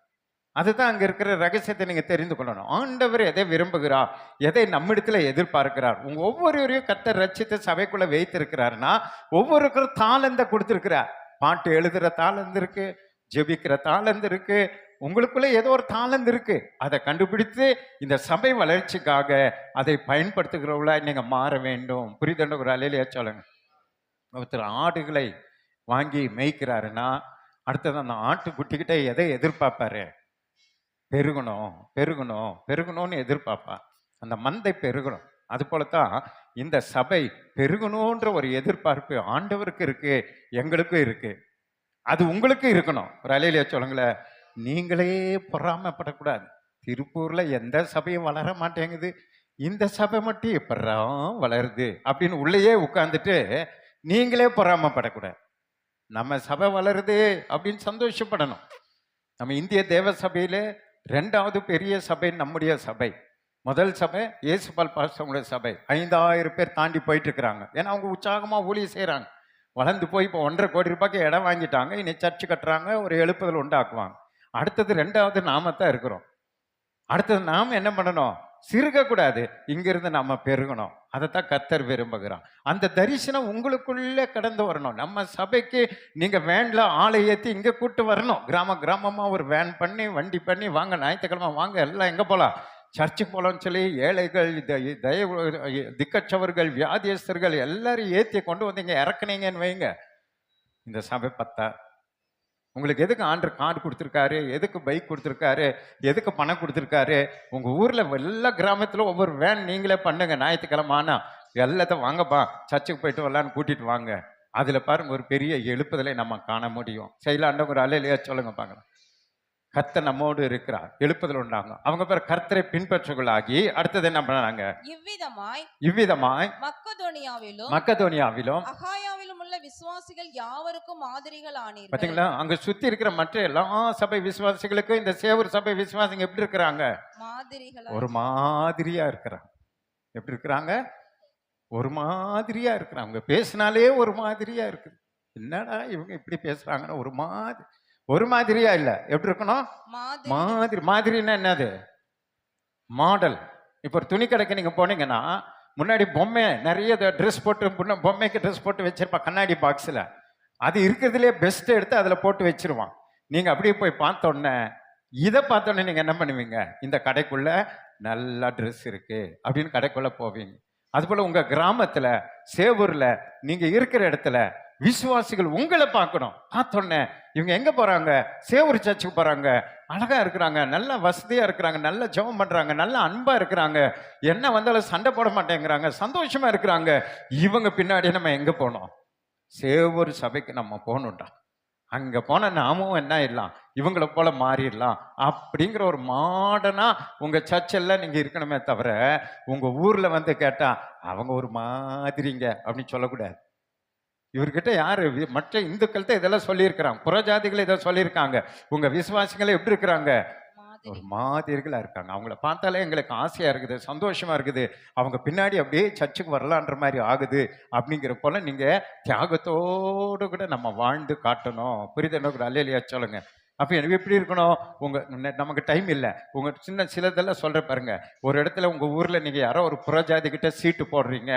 அதுதான் அங்க இருக்கிற ரகசியத்தை நீங்க தெரிந்து கொள்ளணும். ஆண்டவர் எதை விரும்புகிறார், எதை நம்மிடத்துல எதிர்பார்க்கிறார். உங்க ஒவ்வொருவரையும் கர்த்தர் ரட்சித்து சபைக்குள்ள வைத்திருக்கிறாருன்னா ஒவ்வொருவருக்கும் தாளந்த கொடுத்திருக்கிறார். பாட்டு எழுதுற தாளந்து இருக்கு, ஜெபிக்கிற தாளந்து இருக்கு, உங்களுக்குள்ள ஏதோ ஒரு தாளந்து இருக்கு. அதை கண்டுபிடித்து இந்த சபை வளர்ச்சிக்காக அதை பயன்படுத்துகிறவங்களா நீங்க மாற வேண்டும். புரிதண்ட ஒரு அலையிலேயே சொல்லுங்க. ஒருத்தர் ஆடுகளை வாங்கி மேய்க்கிறாருன்னா அடுத்தது அந்த ஆட்டுக்குட்டிக்கிட்ட எதை எதிர்பார்ப்பாரு, பெருகணும் பெருகணும் பெருகணும்னு எதிர்பார்ப்பா. அந்த மந்தை பெருகணும். அது போலத்தான் இந்த சபை பெருகணுன்ற ஒரு எதிர்பார்ப்பு ஆண்டவருக்கு இருக்கு, எங்களுக்கும் இருக்கு. அது உங்களுக்கு இருக்கணும். ஒரு அலையிலேயே சொல்லுங்களேன். நீங்களே பொறாமப்படக்கூடாது. திருப்பூர்ல எந்த சபையும் வளர மாட்டேங்குது, இந்த சபை மட்டும் எப்பறம் வளருது அப்படின்னு உள்ளேயே உட்கார்ந்துட்டு நீங்களே பொறாமப்படக்கூடாது. நம்ம சபை வளருது அப்படின்னு சந்தோஷப்படணும். நம்ம இந்திய தேவ சபையில 2வது பெரிய சபை நம்முடைய சபை. முதல் சபை இயேசுபால் பாஸ்டருடைய சபை. 5000 பேர் தாண்டி போயிட்டு இருக்கிறாங்க. ஏன்னா அவங்க உற்சாகமா ஊழியம் செய்யறாங்க. வளர்ந்து போய் இப்போ 1.5 கோடி ரூபாய்க்கு இடம் வாங்கிட்டாங்க. இனி சர்ச்சு கட்டுறாங்க, ஒரு எழுப்புதல் உண்டாக்குவாங்க. அடுத்தது 2வது நாம தான் இருக்கிறோம். அடுத்தது நாம் என்ன பண்ணணும், சிறுகக்கூடாது, இங்கிருந்து நம்ம பெருகணும். அதைத்தான் கர்த்தர் விரும்புகிறான். அந்த தரிசனம் உங்களுக்குள்ளே கடந்து வரணும். நம்ம சபைக்கு நீங்க வேன்ல ஆளை ஏற்றி இங்க கூட்டு வரணும். கிராமமா ஒரு வேன் பண்ணி வண்டி பண்ணி வாங்க, ஞாயிற்றுக்கிழமை வாங்க, எல்லாம் எங்க போலாம், சர்ச்சுக்கு போகலான்னு சொல்லி ஏழைகள், திக்கச்சவர்கள், வியாதியஸ்தர்கள் எல்லாரும் ஏற்றி கொண்டு வந்து இங்கே இறக்குனீங்கன்னு வைங்க, இந்த சபை பத்தா. உங்களுக்கு எதுக்கு ஆண்டர் கார்டு கொடுத்துருக்காரு, எதுக்கு பைக் கொடுத்துருக்காரு, எதுக்கு பணம் கொடுத்துருக்காரு? உங்கள் ஊரில் எல்லா கிராமத்தில் ஒவ்வொரு வேன் நீங்களே பண்ணுங்க. ஞாயிற்றுக்கிழமை ஆனால் எல்லாத்தையும் வாங்கப்பா சர்ச்சுக்கு போயிட்டு வரலான்னு கூட்டிட்டு வாங்க. அதில் பாருங்க ஒரு பெரிய எழுப்புதலை நம்ம காண முடியும். செய்யலாண்ட ஒரு அலையிலையா சொல்லுங்க பார்க்கலாம். கர்த்தர் நம்மோடு இருக்கிறார், எழுப்புதல் உண்டாங்க. அவங்க பேர் கர்த்தரை பின்பற்றுகளாகி அடுத்தது என்ன பண்ணாங்க, இவ்விதமாய் மக்கதோனியாவிலும் அகாயாவிலும் உள்ள விசுவாசிகள் யாவருக்கும் மாதிரிகள் ஆனீர்கள். பாத்தீங்களா? அங்க சுத்தி இருக்கிற மற்ற எல்லா சபை விசுவாசிகளுக்கும் இந்த சேவூர் சபை விசுவாசிங்க எப்படி இருக்கிறாங்க, ஒரு மாதிரியா இருக்கிறாங்க. எப்படி இருக்கிறாங்க, ஒரு மாதிரியா இருக்கிறாங்க. பேசினாலே ஒரு மாதிரியா இருக்குது. என்னடா இவங்க இப்படி பேசுறாங்கன்னு ஒரு மாதிரியா இல்லை, எப்படி இருக்கணும்? மாதிரி மாதிரின்னா என்னது? மாடல். இப்போ ஒரு துணி கடைக்கு நீங்க போனீங்கன்னா முன்னாடி பொம்மை நிறைய ட்ரெஸ் போட்டு பொம்மைக்கு ட்ரெஸ் போட்டு வச்சிருப்பா கண்ணாடி பாக்ஸில். அது இருக்கிறதுலே பெஸ்ட் எடுத்து அதில் போட்டு வச்சிருவான். நீங்க அப்படியே போய் பார்த்தோன்னே இதை பார்த்தோன்னே நீங்க என்ன பண்ணுவீங்க? இந்த கடைக்குள்ள நல்லா ட்ரெஸ் இருக்கு அப்படின்னு கடைக்குள்ள போவீங்க. அதுபோல உங்க கிராமத்துல, சேவூர்ல, நீங்க இருக்கிற இடத்துல விசுவாசிகள் உங்களை பார்க்கணும். பார்த்தோன்னே இவங்க எங்க போறாங்க? சேவூர் சர்ச்சுக்கு போறாங்க, அழகா இருக்கிறாங்க, நல்ல வசதியா இருக்கிறாங்க, நல்ல ஜெபம் பண்றாங்க, நல்ல அன்பா இருக்கிறாங்க, என்ன வந்தாலும் சண்டை போட மாட்டேங்கிறாங்க, சந்தோஷமா இருக்கிறாங்க. இவங்க பின்னாடி நம்ம எங்க போனோம்? சேவூர் சபைக்கு நம்ம போகணும்டா. அங்க போன நாமும் என்ன ஆயிடலாம்? இவங்களை போல மாறிடலாம் அப்படிங்கிற ஒரு மாடனா உங்க சர்ச்செல்லாம் நீங்க இருக்கணுமே தவிர, உங்க ஊர்ல வந்து கேட்டா அவங்க ஒரு மாதிரிங்க அப்படின்னு சொல்லக்கூடாது. இவர்கிட்ட யாரு மற்ற இந்துக்கள்கிட்ட இதெல்லாம் சொல்லியிருக்கிறாங்க, புறஜாதிகள் இதை சொல்லியிருக்காங்க. உங்க விசுவாசிகளை எப்படி இருக்கிறாங்க? ஒரு மாதிரிகளா இருக்காங்க. அவங்கள பார்த்தாலே எங்களுக்கு ஆசையா இருக்குது, சந்தோஷமா இருக்குது, அவங்க பின்னாடி அப்படியே சர்ச்சுக்கு வரலான்ற மாதிரி ஆகுது. அப்படிங்கிற போல நீங்க தியாகத்தோடு கூட நம்ம வாழ்ந்து காட்டணும். புரியுது கூட? அல்லையா சொல்லுங்க. அப்போ எனக்கு எப்படி இருக்கணும்? நமக்கு டைம் இல்லை. உங்க சிலதெல்லாம் சொல்ற பாருங்க. ஒரு இடத்துல உங்க ஊர்ல நீங்க யாரோ ஒரு புறஜாதி கிட்ட சீட்டு போடுறீங்க.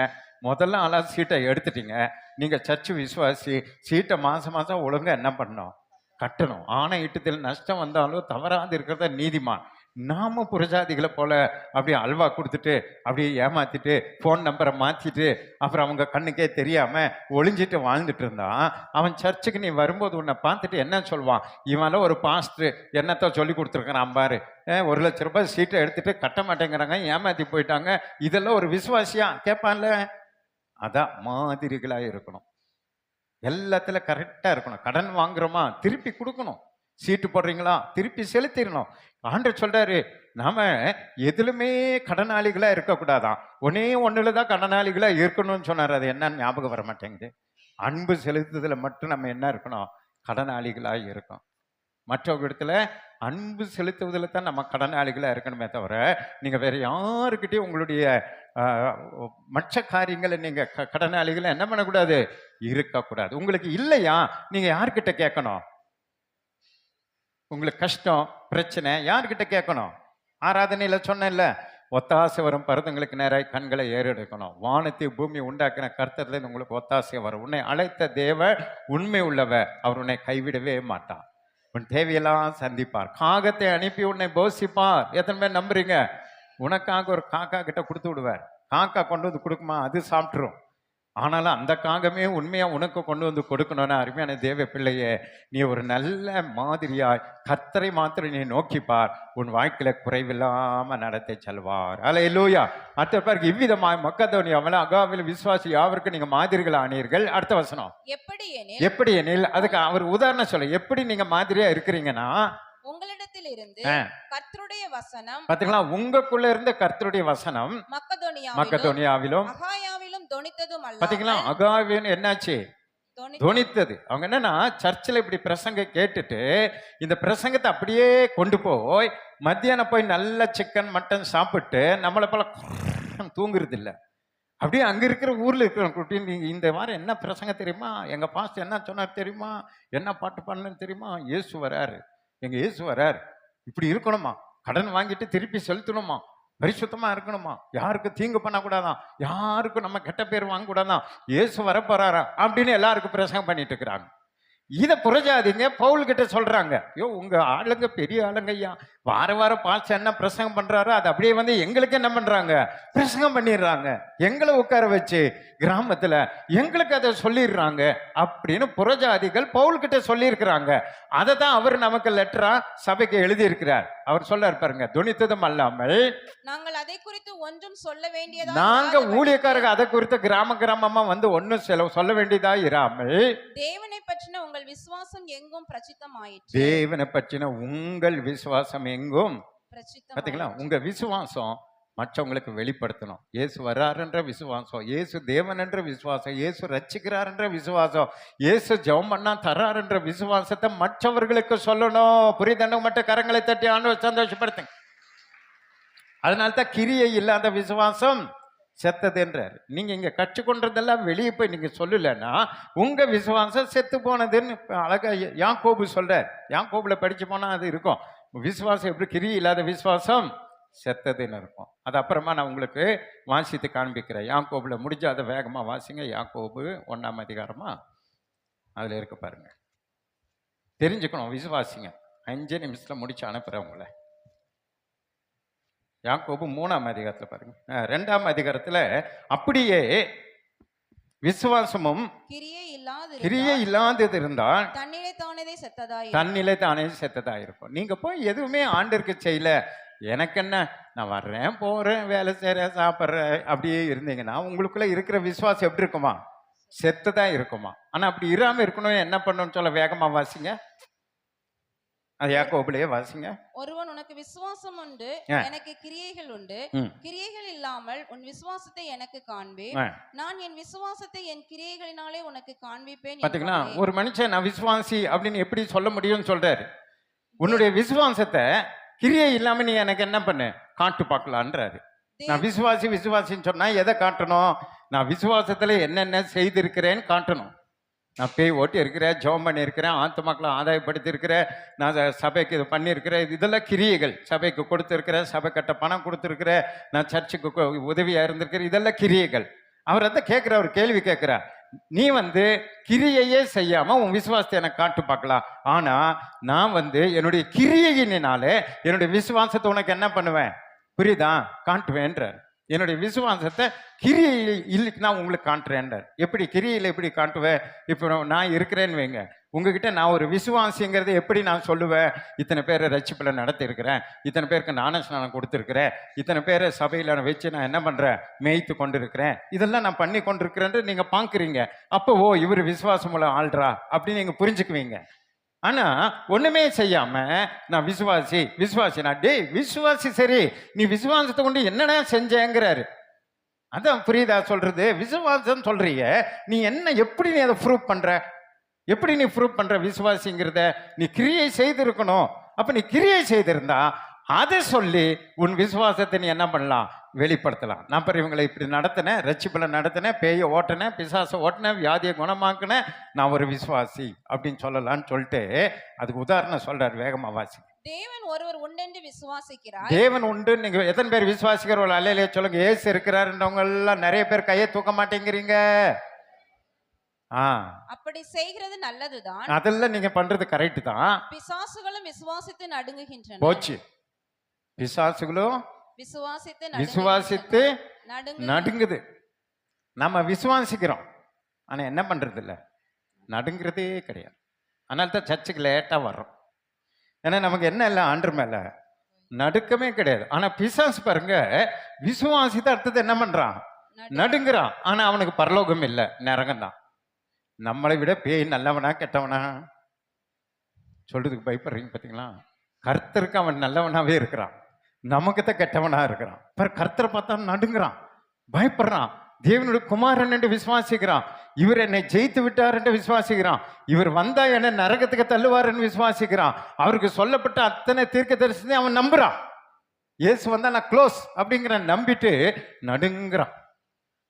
முதல்ல ஆளாக சீட்டை எடுத்துட்டீங்க. நீங்க சர்ச்சு விசுவாசி, சீட்டை மாசம் மாசம் ஒழுங்கா என்ன பண்ணணும்? கட்டணும். ஆணையிட்டதில் நஷ்டம் வந்தாலும் தவறாது இருக்கிறத நீதிமான். நாம புரஜாதிகளை போல அப்படியே அல்வா கொடுத்துட்டு அப்படியே ஏமாத்திட்டு ஃபோன் நம்பரை மாத்திட்டு அப்புறம் அவங்க கண்ணுக்கே தெரியாம ஒளிஞ்சிட்டு வாழ்ந்துட்டு இருந்தான். அவன் சர்ச்சுக்கு நீ வரும்போது உன்னை பார்த்துட்டு என்ன சொல்லுவான்? இவனால ஒரு பாஸ்டர் என்னத்த சொல்லி கொடுத்துருக்கான் பாரு, 1,00,000 ரூபாய் சீட்டை எடுத்துட்டு கட்ட மாட்டேங்கிறாங்க, ஏமாத்தி போயிட்டாங்க, இதெல்லாம் ஒரு விசுவாசியா கேட்பான்ல? அதான் மாதிரிகளா இருக்கணும். எல்லாத்துல கரெக்டா இருக்கணும். கடன் வாங்குறோமா திருப்பி கொடுக்கணும், சீட்டு போடுறீங்களா திருப்பி செலுத்திடணும். ஆண்டவர் சொல்றாரு நாம எதுலுமே கடனாளிகளா இருக்கக்கூடாதான், ஒண்ணுலதான் கடனாளிகளா இருக்கணும்னு சொன்னார். அது என்னன்னு ஞாபகம் வர மாட்டேங்குது. அன்பு செலுத்துதல மட்டும் நம்ம என்ன இருக்கணும்? கடனாளிகளா இருக்கும். மற்றவங்க இடத்துல அன்பு செலுத்துவதில் தான் நம்ம கடனாளிகளா இருக்கணுமே தவிர, நீங்க வேற யாருக்கிட்டையும் உங்களுடைய மற்ற காரியங்களை நீங்க கடனாளிகளை என்ன பண்ணக்கூடாது? இருக்கக்கூடாது. உங்களுக்கு இல்லையா நீங்க யார்கிட்ட கேட்கணும்? உங்களுக்கு கஷ்டம் பிரச்சனை யார்கிட்ட கேட்கணும்? ஆராதனையில சொன்னேன்ல, ஒத்தாசை வரும் பருதங்களுக்கு நேராக கண்களை ஏறெடுக்கணும். வானத்தை பூமி உண்டாக்கின கர்த்தர்ல உங்களுக்கு ஒத்தாசை வரும். உன்னை அழைத்த தேவ உண்மை உள்ளவ, அவர் உன்னை கைவிடவே மாட்டான். உன் தேவையெல்லாம் சந்திப்பார். காகத்தை அனுப்பி உன்னை போஷிப்பார். எத்தனை பேர் நம்புறீங்க? உனக்காக ஒரு காக்கா கிட்ட கொடுத்து விடுவார். காக்கா கொண்டு வந்து கொடுக்குமா? அது சாப்பிட்டுரும். ஆனாலும் அந்த காகமே உண்மையா உனக்கு கொண்டு வந்து கொடுக்கணும்னா, அருமையான தேவ பிள்ளையே, நீ ஒரு நல்ல மாதிரியாய் கர்த்தரை மாத்திரம் நீ நோக்கிப்பார், உன் வாழ்க்கையில குறைவில்லாம நடத்தி செல்வார். அல்லேலூயா. அடுத்த பாருங்க, இவ்விதமாய் மக்கதோனியாவில் அகாவில் விசுவாசி யாவருக்கு நீங்க மாதிரிகள் ஆனீர்கள். அடுத்த வசனம், எப்படி எனில், அதுக்கு அவர் உதாரணம் சொல்ல, எப்படி நீங்க மாதிரியா இருக்கிறீங்கன்னா, உங்களிடத்தில் இருந்து கர்த்தருடைய வசனம், பாத்தீங்களா, உங்களுக்குள்ள இருந்த கர்த்தருடைய வசனம் மக்கதோனியாவிலும் அகாயாவிலும் தொனித்ததும் அல்ல. பாத்தீங்களா, அகாவின்னு என்னாச்சு? தொனித்தது. அவங்க என்னன்னா சர்ச்சில் இப்படி பிரசங்க கேட்டுட்டு இந்த பிரசங்கத்தை அப்படியே கொண்டு போய் மத்தியானம் போய் நல்ல சிக்கன் மட்டன் சாப்பிட்டு நம்மளை போல தூங்குறது இல்லை. அப்படியே அங்க இருக்கிற ஊர்ல இருக்கிற நீங்க இந்த வாரம் என்ன பிரசங்க தெரியுமா? எங்க பாஸ்டர் என்ன சொன்னார் தெரியுமா? என்ன பாட்டு பாடணும்னு தெரியுமா? இயேசு வராரு, எங்க இயேசு வராரு. இப்படி இருக்கணுமா? கடன் வாங்கிட்டு திருப்பி செலுத்தணுமா? பரிசுத்தமா இருக்கணுமா? யாருக்கும் தீங்கு பண்ணக்கூடாதான், யாருக்கும் நம்ம கெட்ட பேர் வாங்க கூடாதான், இயேசு வர போறாரா அப்படின்னு எல்லாருக்கும் பிரசங்கம் பண்ணிட்டு இருக்கிறாங்க. இதை புரஜாதிங்க பவுல் கிட்ட சொல்றாங்க, ஐயோ உங்க ஆளுங்க பெரிய ஆளுங்க ஐயா, வாரம் பாஸ்ட் என்ன பிரசங்கம் பண்றாரோ அது அப்படியே வந்து எங்களுக்கு என்ன பண்றாங்க? பிரசங்கம் பண்ணிடுறாங்க. எங்களை உட்கார வச்சு கிராமத்துல எங்களுக்கு அதை சொல்லிடுறாங்க அப்படின்னு புறஜாதிகள் பவுல் கிட்ட சொல்லி இருக்கிறாங்க. அதை தான் அவர் நமக்கு லெட்டரா சபைக்கு எழுதி இருக்கிறார். அவர் சொல்ல பாருங்க, துணித்ததும் அல்லாமல் நாங்கள் அதை குறித்து ஒன்றும் சொல்ல வேண்டியதா, நாங்க ஊழியக்காரங்க அதை குறித்து கிராமமா வந்து ஒன்னும் சொல்ல வேண்டியதா இராமல், தேவனை பற்றின உங்கள் விசுவாசம் எங்கும் பிரசித்தமாயிற்று. தேவனை பற்றின உங்கள் விசுவாசம் எங்கும் பாத்தீங்களா, உங்க விசுவாசம் மற்றவங்களுக்கு வெளிப்படுத்தணும். இயேசு வர்றாருன்ற விசுவாசம், இயேசு தேவன் என்ற விசுவாசம், இயேசு ரட்சிக்கிறார் என்ற விசுவாசம், இயேசு ஜெபம் பண்ணா தர்றார் என்ற விசுவாசத்தை மற்றவர்களுக்கு சொல்லணும். புரியுது? மட்டும் கரங்களை தட்டி ஆண்டவரை சந்தோஷப்படுத்துங்க. அதனால்தான் கிரியை இல்லாத விசுவாசம் செத்ததுன்றாரு. நீங்க இங்க கற்றுக்கொண்டதெல்லாம் வெளியே போய் நீங்க சொல்லலைன்னா உங்க விசுவாசம் செத்து போனதுன்னு இப்ப அழகா யாக்கோபு சொல்றார். யாக்கோபுல படிச்சு போனா அது இருக்கும். விசுவாசம் எப்படி கிரியை இல்லாத விசுவாசம் செத்ததுன்னு இருக்கும். அது அப்புறமா நான் உங்களுக்கு வாசித்து காண்பிக்கிறேன். யாக்கோபுல முடிஞ்ச அதை வேகமா வாசிங்க. யாக்கோபு 1ஆம் அதிகாரமா அதுல இருக்கு பாருங்க. தெரிஞ்சுக்கணும் விசுவாசிங்க. 5 நிமிஷத்துல முடிச்சு அனுப்புறேன் உங்களை. யாக்கோபு 3ஆம் அதிகாரத்துல பாருங்க. 2ஆம் அதிகாரத்துல அப்படியே விசுவாசமும் கிரியை இல்லாதது இருந்தால் தன்னிலை தானே செத்ததாய் தன்னிலை தானே செத்ததா இருக்கும். நீங்க போய் எதுவுமே ஆண்டருக்கு செய்யல, எனக்கு என்ன, நான் வர்றேன் போறேன் வேலை செய்யறேன் சாப்பிட்றேன் அப்படியே இருந்தீங்கன்னா உங்களுக்குள்ள இருக்கிற விசுவாசம் எப்படி இருக்குமா? செத்துதான் இருக்குமா? ஆனா அப்படி இராம இருக்கணும் என்ன பண்ணணும்னு சொல்ல வேகமா வாசிங்க. அது யாக்கோபுலயே வாசிங்க. ஒருவன் உனக்கு விசுவாசம் உண்டு, எனக்கு கிரியைகள் உண்டு. கிரியைகள் இல்லாமல் உன் விசுவாசத்தை எனக்கு காண்பேன். நான் என் விசுவாசத்தை என் கிரியைகளினாலே உனக்கு காண்பிப்பேன். பாத்தீங்களா, ஒரு மனுஷன் நான் விசுவாசி அப்படின்னு எப்படி சொல்ல முடியும்னு சொல்றாரு. உன்னுடைய விசுவாசத்தை கிரியை இல்லாம நீ எனக்கு என்ன பண்ணு காட்டு பார்க்கலான்றாரு. நான் விசுவாசின்னு சொன்னா எதை காட்டணும்? நான் விசுவாசத்துல என்னென்ன செய்திருக்கிறேன்னு காட்டணும். நான் பேய் ஓட்டி இருக்கிறேன், ஜெபம் பண்ணியிருக்கிறேன், ஆத்துமாக்களை ஆதாயப்படுத்தி இருக்கிறேன், நான் சபைக்கு இது பண்ணியிருக்கிறேன், இதெல்லாம் கிரியைகள். சபைக்கு கொடுத்துருக்கிறேன், சபை கட்ட பணம் கொடுத்துருக்கிறேன், நான் சர்ச்சுக்கு உதவியாக இருந்திருக்கிறேன், இதெல்லாம் கிரியைகள். அவர் அதை கேட்குற ஒரு கேள்வி கேட்குறார். நீ கிரியையே செய்யாம உன் விசுவாசத்தை எனக்கு காட்டு பார்க்கலாம். ஆனா நான் என்னுடைய கிரியையினாலே என்னுடைய விசுவாசத்தை உனக்கு என்ன பண்ணுவேன் புரியுதா காட்டுவேன்றார். என்னுடைய விசுவாசத்தை கிரியை நான் உங்களுக்கு காட்டுறேன்றார். எப்படி கிரியையில் எப்படி காட்டுவேன்? இப்போ நான் இருக்கிறேன்னு வைங்க, உங்ககிட்ட நான் ஒரு விசுவாசிங்கிறத எப்படி நான் சொல்லுவேன்? இத்தனை பேரை ரட்சிப்பில் நடத்திருக்கிறேன், இத்தனை பேருக்கு ஞானஸ்நானம் கொடுத்துருக்கிறேன், இத்தனை பேரை சபையில் வச்சு நான் என்ன பண்ணுறேன் மேய்த்து கொண்டு இருக்கிறேன், இதெல்லாம் நான் பண்ணி கொண்டிருக்கிறேன்ட்டு நீங்கள் பார்க்குறீங்க. அப்போ ஓ இவர் விசுவாசமுள்ள ஆள்றா அப்படின்னு நீங்கள் புரிஞ்சுக்குவீங்க. ஆனா ஒண்ணுமே செய்யாம நான் விசுவாசி நான் விசுவாசி சரி, நீ விசுவாசத்தை கொண்டு என்னடா செஞ்சேங்கிறாரு. அதான் புரியுதா சொல்றது? விசுவாசம் சொல்றீங்க, நீ என்ன எப்படி நீ அதை ப்ரூவ் பண்ற? எப்படி நீ ப்ரூவ் பண்ற விசுவாசிங்கிறத? நீ கிரியை செய்திருக்கணும். அப்ப நீ கிரியை செய்திருந்தா அதை சொல்லி உன் விசுவாசத்தை நீ என்ன பண்ணலாம் வெளிப்படுத்தலாம். நான் பிறகு இவங்களை இப்படி நடத்தினேன், ரட்சிப்பில் நடத்தினேன், பேயை ஓட்டினேன், பிசாசை ஓட்டினேன், வியாதியை குணமாக்குனேன், நான் ஒரு விசுவாசி அப்படின்னு சொல்லலான்னு சொல்லிட்டு அதுக்கு உதாரணம் சொல்றாரு. வேகமா வாசி. தேவன் ஒருவர் உண்டென்று விசுவாசிக்கிறார். தேவன் உண்டு. நீங்க எத்தனை பேர் விசுவாசிக்கிறவங்க அல்லையிலே சொல்லுங்க. ஏசு இருக்கிறாருன்றவங்க எல்லாம் நிறைய பேர் கையை தூக்க மாட்டேங்கிறீங்க. அப்படி செய்கிறது நல்லதுதான். அதெல்லாம் நீங்க பண்றது கரெக்ட் தான். பிசாசுகளும் விசுவாசித்து நடுங்குகின்றன. போச்சு. பிசாசுகளும் விசுவாசித்து நடுங்குது. நம்ம விசுவாசிக்கிறோம், ஆனா என்ன பண்றது இல்ல, நடுங்கிறதே கிடையாது. அதனால தான் சர்ச்சுக்கு லேட்டா வர்றோம். ஏன்னா நமக்கு என்ன இல்லை ஆண்டர் மேல நடுக்கமே கிடையாது. ஆனா பிசாசு பாருங்க, விசுவாசித்த அடுத்தது என்ன பண்றான்? நடுங்குறான். ஆனா அவனுக்கு பரலோகம் இல்லை, நரகம் தான். நம்மளை விட பேய் நல்லவனா கெட்டவனா சொல்றதுக்கு பயப்படுறீங்க பார்த்தீங்களா? கர்த்தருக்கு அவன் நல்லவனாவே இருக்கிறான், நமக்கு தான் கெட்டவனா இருக்கிறான். கர்த்தரை பார்த்தா நடுங்குறான், பயப்படுறான். தேவனுடைய குமாரன் என்று விசுவாசிக்கிறான். இவர் என்னை ஜெயித்து விட்டார் என்று விசுவாசிக்கிறான். இவர் வந்தா என்ன நரகத்துக்கு தள்ளுவார் என்று விசுவாசிக்கிறான். அவருக்கு சொல்லப்பட்ட அத்தனை தீர்க்க தரிசனத்தை அவன் நம்புறான். இயேசு வந்தா நான் க்ளோஸ் அப்படிங்கிற நம்பிட்டு நடுங்குறான்.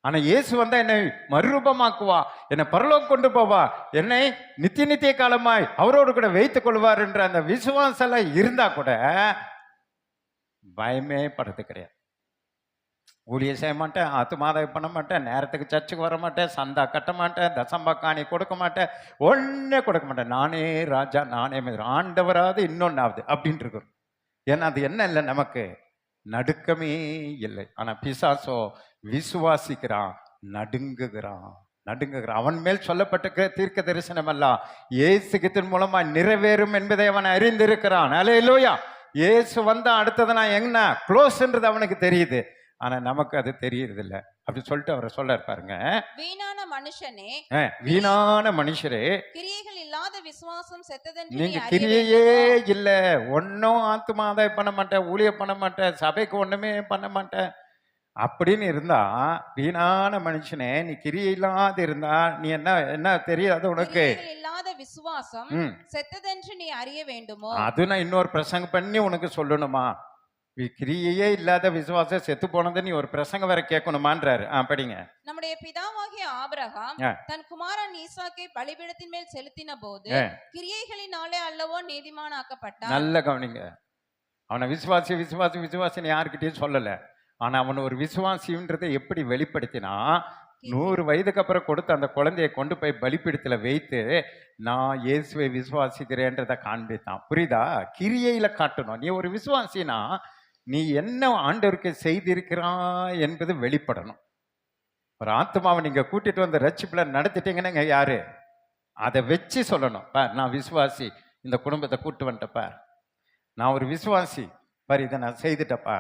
ஆனா இயேசு வந்தா என்னை மறுரூபமாக்குவா, என்னை பரலோகம் கொண்டு போவா, என்னை நித்திய காலமாய் அவரோடு கூட வைத்துக் கொள்வார் என்ற அந்த விசுவாசம் எல்லாம் இருந்தா கூட பயமே படுறது கிடையாது. ஊழியம் செய்ய மாட்டேன், ஆத்துமாதாயம் பண்ண மாட்டேன், நேரத்துக்கு சர்ச்சுக்கு வர மாட்டேன், சந்தா கட்ட மாட்டேன், தசம்பக்காணி கொடுக்க மாட்டேன், ஒன்னே கொடுக்க மாட்டேன். நானே ராஜா, நானே ஆண்டவராது இன்னொன்னாவது அப்படின்ட்டு இருக்கிறோம். ஏன்னா அது என்ன இல்லை, நமக்கு நடுக்கமே இல்லை. ஆனா பிசாசோ விசுவாசிக்கிறான், நடுங்குகிறான். அவன் மேல் சொல்லப்பட்ட தீர்க்க தரிசனம் எல்லாம் இயேசுகிறிஸ்துவின் மூலமா நிறைவேறும் என்பதை அவன் அறிந்திருக்கிறான். அல்லேலூயா. இயேசு வந்தா அடுத்தது நான் என்ன க்ளோஸ்ன்றது அவனுக்கு தெரியுது, ஆனா நமக்கு அது தெரியறது இல்லை. அப்படி சொல்லிட்டு அவரை சொல்ல பாருங்க, வீணான மனுஷரே, கிரியைகள் இல்லாத விசுவாசம் செத்ததென்று நீங்க கிரியையே இல்ல, ஒன்னும் ஆத்துமாதாயம் பண்ண மாட்டேன், ஊழியம் பண்ண மாட்டேன், சபைக்கு ஒண்ணுமே பண்ண மாட்டேன் அப்படின்னு இருந்தா வீணான மனுஷனே, நீ கிரியை இல்லாத இருந்தா நீ என்ன தெரியாது உனக்கு? இல்லாத விசுவாசம் செத்ததென்று நீ அறிய வேண்டுமோ? அது நான் இன்னொரு பிரசங்கம் பண்ணி உனக்கு சொல்லணுமா? கிரியையே இல்லாத விசுவாசம் செத்து போனது நீ ஒரு பிரசங்க வேற கேட்கணுமான்றாரு. படிங்க. நம்முடைய பிதாவாகிய ஆபிரகாம் ஆ. தன் குமாரன் ஈசாக்கை பலிபீடத்தின் மேல் செலுத்தின போது ஆ. கிரியைகளினாலே அல்லவோ நீதிமானாக்கப்பட்டான். நல்ல கவனிங்க. அவனை விசுவாசி விசுவாசி விசுவாசின்னு யாருக்கிட்டையும் சொல்லல. ஆனா அவன் ஒரு விசுவாசின்றதை எப்படி வெளிப்படுத்தினா, 100 வயதுக்கு அப்புறம் கொடுத்த அந்த குழந்தையை கொண்டு போய் பலிபீடத்துல வைத்து நான் இயேசுவை விசுவாசிக்கிறேன்றதை காண்பித்தான். புரியுதா? கிரியையில காட்டணும். நீ ஒரு விசுவாசினா நீ என்ன ஆண்டவருக்கு செய்திருக்கிறாய் என்பது வெளிப்படணும். ஒரு ஆத்மாவை நீங்க கூட்டிட்டு வந்து ரட்சிப்புல நடத்திட்டீங்கன்னா யாரு அதை வச்சு சொல்லணும். பார், நான் விசுவாசி, இந்த குடும்பத்தை கூட்டு வந்துட்டப்பா. நான் ஒரு விசுவாசி, பார் இதை நான் செய்துட்டப்பா.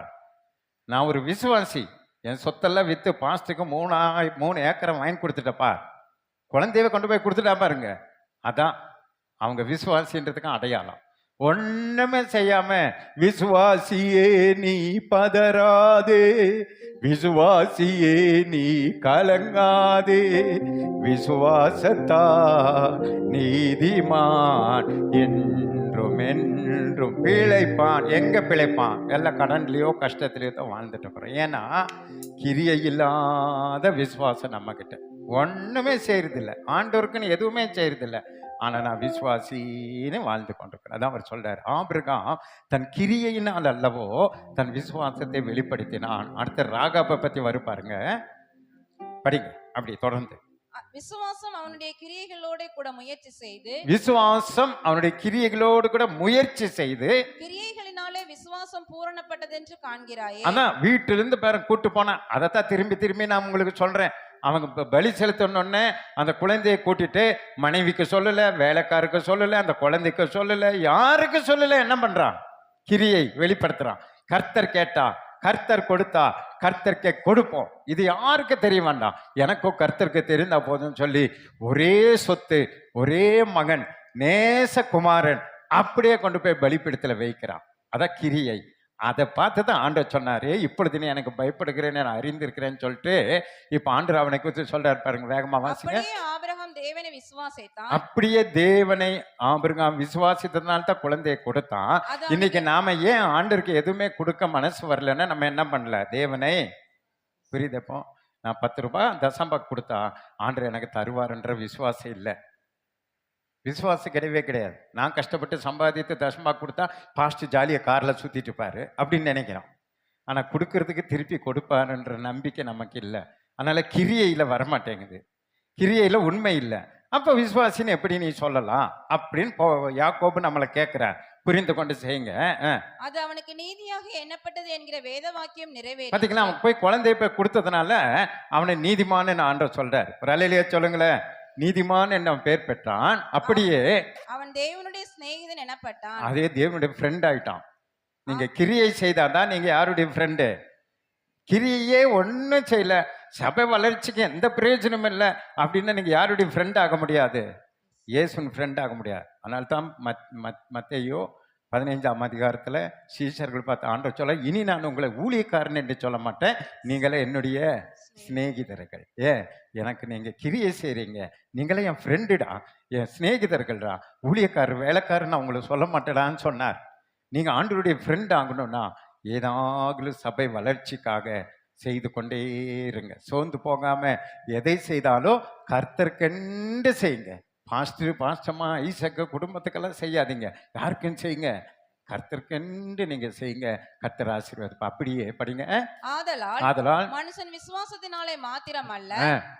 நான் ஒரு விசுவாசி, என் சொத்தெல்லாம் வித்து பாஸ்டுக்கு 3 ஏக்கரை வாங்கி கொடுத்துட்டப்பா. குழந்தையவே கொண்டு போய் கொடுத்துட்டா பாருங்க. அதான் அவங்க விசுவாசின்றதுக்கும் அடையாளம். ஒண்ணுமே செய்யாம விசுவாசியே நீ பதறாதே, விசுவாசியே நீ கலங்காதே, விசுவாசத்தா நீதிமான் என்றும் என்றும் பிழைப்பான். எங்க பிழைப்பான்? எல்லா கடன்லயோ கஷ்டத்திலேயோ தான் வாழ்ந்துட்டு இருக்கிறோம். ஏன்னா கிரியை இல்லாத விசுவாசம் நம்ம கிட்ட ஒண்ணுமே செய்யறதில்லை. ஆண்டவருக்குன்னு எதுவுமே செய்யறதில்லை. ஆனா நான் விசுவாசின்னு வாழ்ந்து கொண்டிருக்கிறேன். அதான் அவர் சொல்றாரு. ஆபிரகாம் தன் கிரியையினால் அல்லவோ தன் விசுவாசத்தை வெளிப்படுத்தினான். அடுத்த ராகாபை பத்தி பாருங்க, படிங்க அப்படி தொடர்ந்து. விசுவாசம் அவனுடைய கிரியைகளோடு கூட முயற்சி செய்து, விசுவாசம் அவனுடைய கிரியைகளோடு கூட முயற்சி செய்து, கிரியைகளினாலே விசுவாசம் பூரணப்பட்டதென்று காண்கிறாயே. அதான் வீட்டிலிருந்து பேரன் கூட்டு போனா, அதைத்தான் திரும்பி திரும்பி நான் உங்களுக்கு சொல்றேன். அவங்க பலி செலுத்தணுன்னே அந்த குழந்தையை கூட்டிட்டு மனைவிக்கு சொல்லல, வேலைக்காருக்கு சொல்லல, அந்த குழந்தைக்கு சொல்லல, யாருக்கு சொல்லல. என்ன பண்றான்? கிரியை வெளிப்படுத்துறான். கர்த்தர் கேட்டா, கர்த்தர் கொடுத்தா, கர்த்தருக்கு கொடுப்போம். இது யாருக்கு தெரிய வேண்டாம், எனக்கும் கர்த்தருக்கு தெரிந்தா போதும் சொல்லி ஒரே சொத்து, ஒரே மகன், நேசகுமாரன் அப்படியே கொண்டு போய் பலிபீடத்துல வைக்கிறான். அதான் கிரியை. அதை பார்த்து தான் ஆண்டவர் சொன்னாரு, இப்பொழுது நீ எனக்கு பயப்படுகிறேன், நான் அறிந்திருக்கிறேன்னு சொல்லிட்டு இப்ப ஆண்டவர் அவனை குறித்து சொல்றாரு பாருங்க. வேகமா வாசிங்க. அப்படியே தேவனை ஆபிரகாம் விசுவாசித்ததுனால தான் குழந்தையை கொடுத்தான். இன்னைக்கு நாம ஏன் ஆண்டவருக்கு எதுவுமே கொடுக்க மனசு வரலன்னா நம்ம என்ன பண்ணல? தேவனை புரியுதப்போ நான் 10 ரூபாய் தசம்பாக்கு கொடுத்தா ஆண்டவர் எனக்கு தருவாருன்ற விசுவாசம் இல்லை. விசுவாசம் கிடையவே கிடையாது. நான் கஷ்டப்பட்டு சம்பாதித்து தசம்பாக்கு கொடுத்தா பாஸ்ட் ஜாலியை காரில் சுற்றிட்டு பாரு அப்படின்னு நினைக்கிறோம். ஆனால் கொடுக்கறதுக்கு திருப்பி கொடுப்பாருன்ற நம்பிக்கை நமக்கு இல்லை. அதனால கிரியையில் வரமாட்டேங்குது, கிரியையில் உண்மை இல்லை. அப்போ விசுவாசின்னு எப்படி நீ சொல்லலாம் அப்படின்னு யாக்கோபு நம்மளை கேட்கிறார். புரிந்து கொண்டு செய்யுங்க. அது அவனுக்கு நீதியாக எண்ணப்பட்டது என்கிற வேத வாக்கியம் நிறைவேறி. பார்த்தீங்களா, அவன் போய் குழந்தைய போய் கொடுத்ததுனால அவனை நீதிமான்னு ஆண்டவர் சொல்றாரு. ஒரு அலையிலேயே சொல்லுங்களேன், நீதிமான் என்ன பேர் பெற்றான். அப்படியே அவன் தேவனுடைய சிநேகிதன் எனப்பட்டான். அதே தேவனுடைய ஃப்ரெண்ட் ஆயிட்டான். நீங்க கிரியை செய்தாதான் நீங்க யாருடைய ஃப்ரெண்டு? கிரியையே ஒன்றும் செய்யல, சபை வளர்ச்சிக்கு எந்த பிரயோஜனமும் இல்லை அப்படின்னா நீங்க யாருடைய ஃப்ரெண்ட் ஆக முடியாது, இயேசுவின் ஃப்ரெண்ட் ஆக முடியாது. அதனால்தான் மத்தேயு 15ஆம் அதிகாரத்துல சீஷர்கள் பார்த்து ஆண்டவர் சொல்ல, இனி நான் உங்களை ஊழியக்காரன் என்று சொல்ல மாட்டேன், நீங்களே என்னுடைய சிநேகிதர்கள். எனக்கு நீங்க கிரியை செய்றீங்க, நீங்களே என் ஃப்ரெண்டுடா, என் சிநேகிதர்கள்டா. ஊழியக்காரர் வேலைக்காரன் உங்களை சொல்ல மாட்டேடான்னு சொன்னார். நீங்க ஆண்டவருடைய ஃப்ரெண்ட் ஆகணும்னா ஏதாவது சபை வளர்ச்சிக்காக செய்து கொண்டே இருங்க. சோர்ந்து போகாம எதை செய்தாலும் கர்த்தர்க்கென்று செய்யுங்க. பாஸ்டமா ஈசக்க குடும்பத்துக்கெல்லாம் செய்யாதீங்க, யாருக்கும் செய்யுங்க, கர்த்தர்க்கென்று நீங்க செய்யுங்க, கர்த்தர் ஆசீர்வாதம். அப்படியே படிங்க. ஆதலால் மனுஷன் விசுவாசத்தினாலே மாத்திரம் அல்ல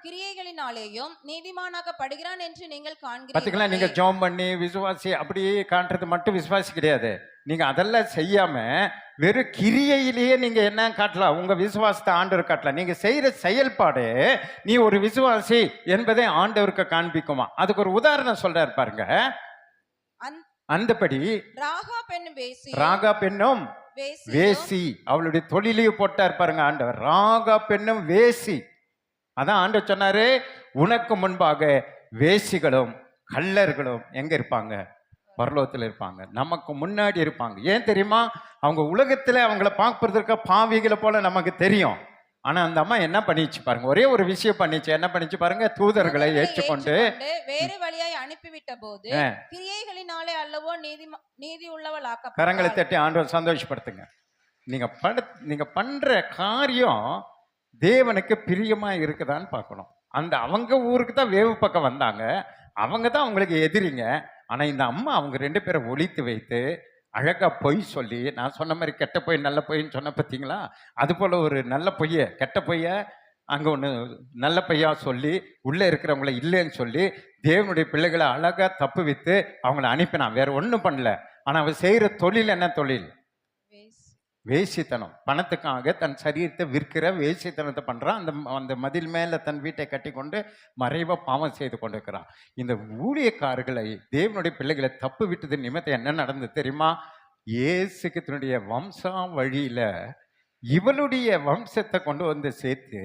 கிரியைகளினாலேயும் நீதிமானாக்கப்படுகிறான் என்று நீங்கள் காண்கிறீர்கள். பாத்தீங்களா, நீங்க ஜெபம் பண்ணி விசுவாசி அப்படியே காண்றது மட்டும் விசுவாசி கிடையாது. நீங்க அதெல்லாம் செய்யாம வெறும் கிரியையிலேயே நீங்க என்ன காட்டலாம்? உங்க விசுவாசத்தை ஆண்டவர் காட்டலாம். நீங்க செய்யற செயல்பாடு நீ ஒரு விசுவாசி என்பதை ஆண்டவருக்கு காண்பிக்குமா. அதுக்கு ஒரு உதாரணம் சொல்றாரு பாருங்க. அந்தபடி ராகா பெண்ணும் வேசி, அவளுடைய தொழிலையே போட்டார் பாருங்க ஆண்டவர். ராகா பெண்ணும் வேசி. அதான் ஆண்டவர் சொன்னாரு, உனக்கு முன்பாக வேசிகளும் கள்ளர்களும் எங்க இருப்பாங்க? பரலோகத்தில் இருப்பாங்க, நமக்கு முன்னாடி இருப்பாங்க. ஏன் தெரியுமா? அவங்க உலகத்துல அவங்கள பார்ப்பதற்கு பாவிகளை போல நமக்கு தெரியும். ஆனா அந்த அம்மா என்ன பண்ணிச்சு பாருங்க, ஒரே ஒரு விஷயம் பண்ணிச்சு. என்ன பண்ணிச்சு பாருங்க? தூதர்களை ஏற்றுக்கொண்டு வேறு வழியாய் அனுப்பிவிட்ட போது கிரியைகளினாலே அல்லவோ நீதி உள்ளவளாக்கப்பட்டாள். கரங்களை தட்டி ஆண்டவர் சந்தோஷப்படுத்துங்க. நீங்க பண்ற காரியம் தேவனுக்கு பிரியமா இருக்குதான்னு பார்க்கணும். அவங்க ஊருக்கு தான் வேவு பக்கம் வந்தாங்க, அவங்க தான் அவங்களுக்கு எதிரிங்க. ஆனா இந்த அம்மா அவங்க 2 பேரை ஒழித்து வைத்து அழகா பொய் சொல்லி, நான் சொன்ன மாதிரி கெட்ட பொய் நல்ல பொய்ன்னு சொன்ன பார்த்தீங்களா, அது போல ஒரு நல்ல பொய்ய கெட்ட பொய்ய அங்க ஒன்று நல்ல பொய்யா சொல்லி உள்ள இருக்கிறவங்கள இல்லைன்னு சொல்லி தேவனுடைய பிள்ளைகளை அழகா தப்பு வித்து அவங்கள அனுப்பினான். வேற ஒன்றும் பண்ணல. ஆனா அவ செய்யற தொழில் என்ன தொழில்? வேசித்தனம். பணத்துக்காக தன் சரீரத்தை விற்கிற வேசித்தனத்தை பண்றான். அந்த மதில் மேல தன் வீட்டை கட்டி கொண்டு மறைவா பாவம் செய்து கொண்டிருக்கிறான். இந்த ஊழியக்காரர்களை தேவனுடைய பிள்ளைகளை தப்பு விட்டது நிமித்தம் என்ன நடந்தது தெரியுமா? இயேசுக்கு தன்னுடைய வம்சா வழியில இவளுடைய வம்சத்தை கொண்டு வந்து சேர்த்து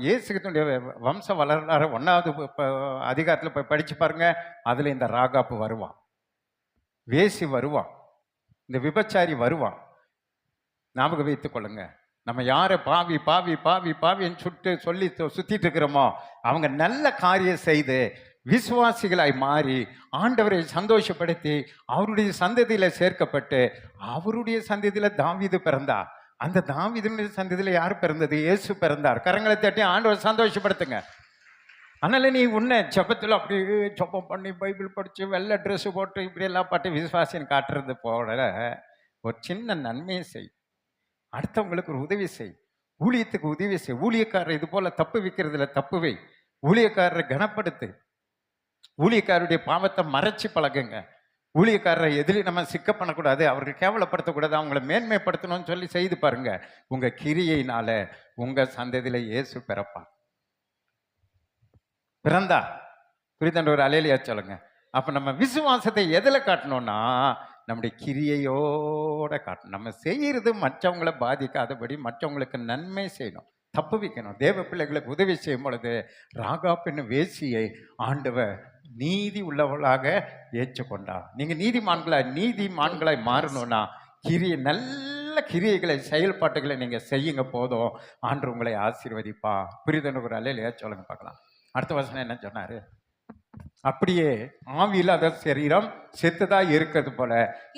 இயேசுக்கு தன்னுடைய வம்ச வரலாறு 1வது அதிகாரத்தில் போய் படிச்சு பாருங்க. அதுல இந்த ராகாப்பு வருவான், வேசி வருவான், இந்த விபச்சாரி வருவான். ஞாபகம் வைத்துக் கொள்ளுங்க. நம்ம யாரை பாவி பாவி பாவி பாவின்னு சொல்லி சுத்திட்டு இருக்கிறோமோ அவங்க நல்ல காரியம் செய்து விசுவாசிகளாய் மாறி ஆண்டவரை சந்தோஷப்படுத்தி அவருடைய சந்ததியில சேர்க்கப்பட்டு அவருடைய சந்ததியில தாவீது பிறந்தார். அந்த தாவீதுடைய சந்ததியில யார் பிறந்தது? இயேசு பிறந்தார். கரங்களை தட்டி ஆண்டவர் சந்தோஷப்படுத்துங்க. அதனால நீ உன்னை ஜபத்தில் அப்படியே ஜபம் பண்ணி பைபிள் படிச்சு வெள்ளை ட்ரெஸ் போட்டு இப்படி எல்லாம் பாட்டு விசுவாசின்னு காட்டுறது போல ஒரு சின்ன நன்மையை செய், அடுத்தவங்களுக்கு ஒரு உதவி செய், ஊழியத்துக்கு உதவி செய். ஊழியக்காரர் இது போல தப்பு வைக்கிறதுல தப்பு வை, ஊழியக்காரரை கனப்படுத்து, ஊழியக்காரருடைய பாவத்தை மறைச்சு பழகுங்க. ஊழியக்காரரை எதிரி நம்ம சிக்க பண்ணக்கூடாது, அவர்கள் கேவலப்படுத்தக்கூடாது, அவங்கள மேன்மைப்படுத்தணும்னு சொல்லி செய்து பாருங்க. உங்க கிரியையினால உங்க சந்ததியில இயேசு பிறப்பார். பிறந்தா புரிதன்ற ஒரு அலையிலையா சொல்லுங்க. அப்ப நம்ம விசுவாசத்தை எதுல காட்டணும்னா நம்முடைய கிரியையோட காட்டணும். நம்ம செய்யறது மற்றவங்களை பாதிக்காதபடி மற்றவங்களுக்கு நன்மை செய்யணும், தப்பு வைக்கணும். தேவ பிள்ளைகளுக்கு உதவி செய்யும் பொழுது ராகாப்பின் வேசியை ஆண்டவர் நீதி உள்ளவளாக ஏற்றுக்கொண்டார். நீங்க நீதிமான்களாய் மாறணும்னா நல்ல கிரியைகளை செயல்பாட்டுகளை நீங்க செய்யுங்க, போதும் ஆண்டு உங்களை ஆசீர்வதிப்பா. புரிதன்னு ஒரு அலையிலையா சொல்லுங்க பார்க்கலாம். அடுத்த வசனம் என்ன சொன்னாரு? அப்படியே ஆவி இல்லாத சரீரம் செத்ததா இருக்கிறது போல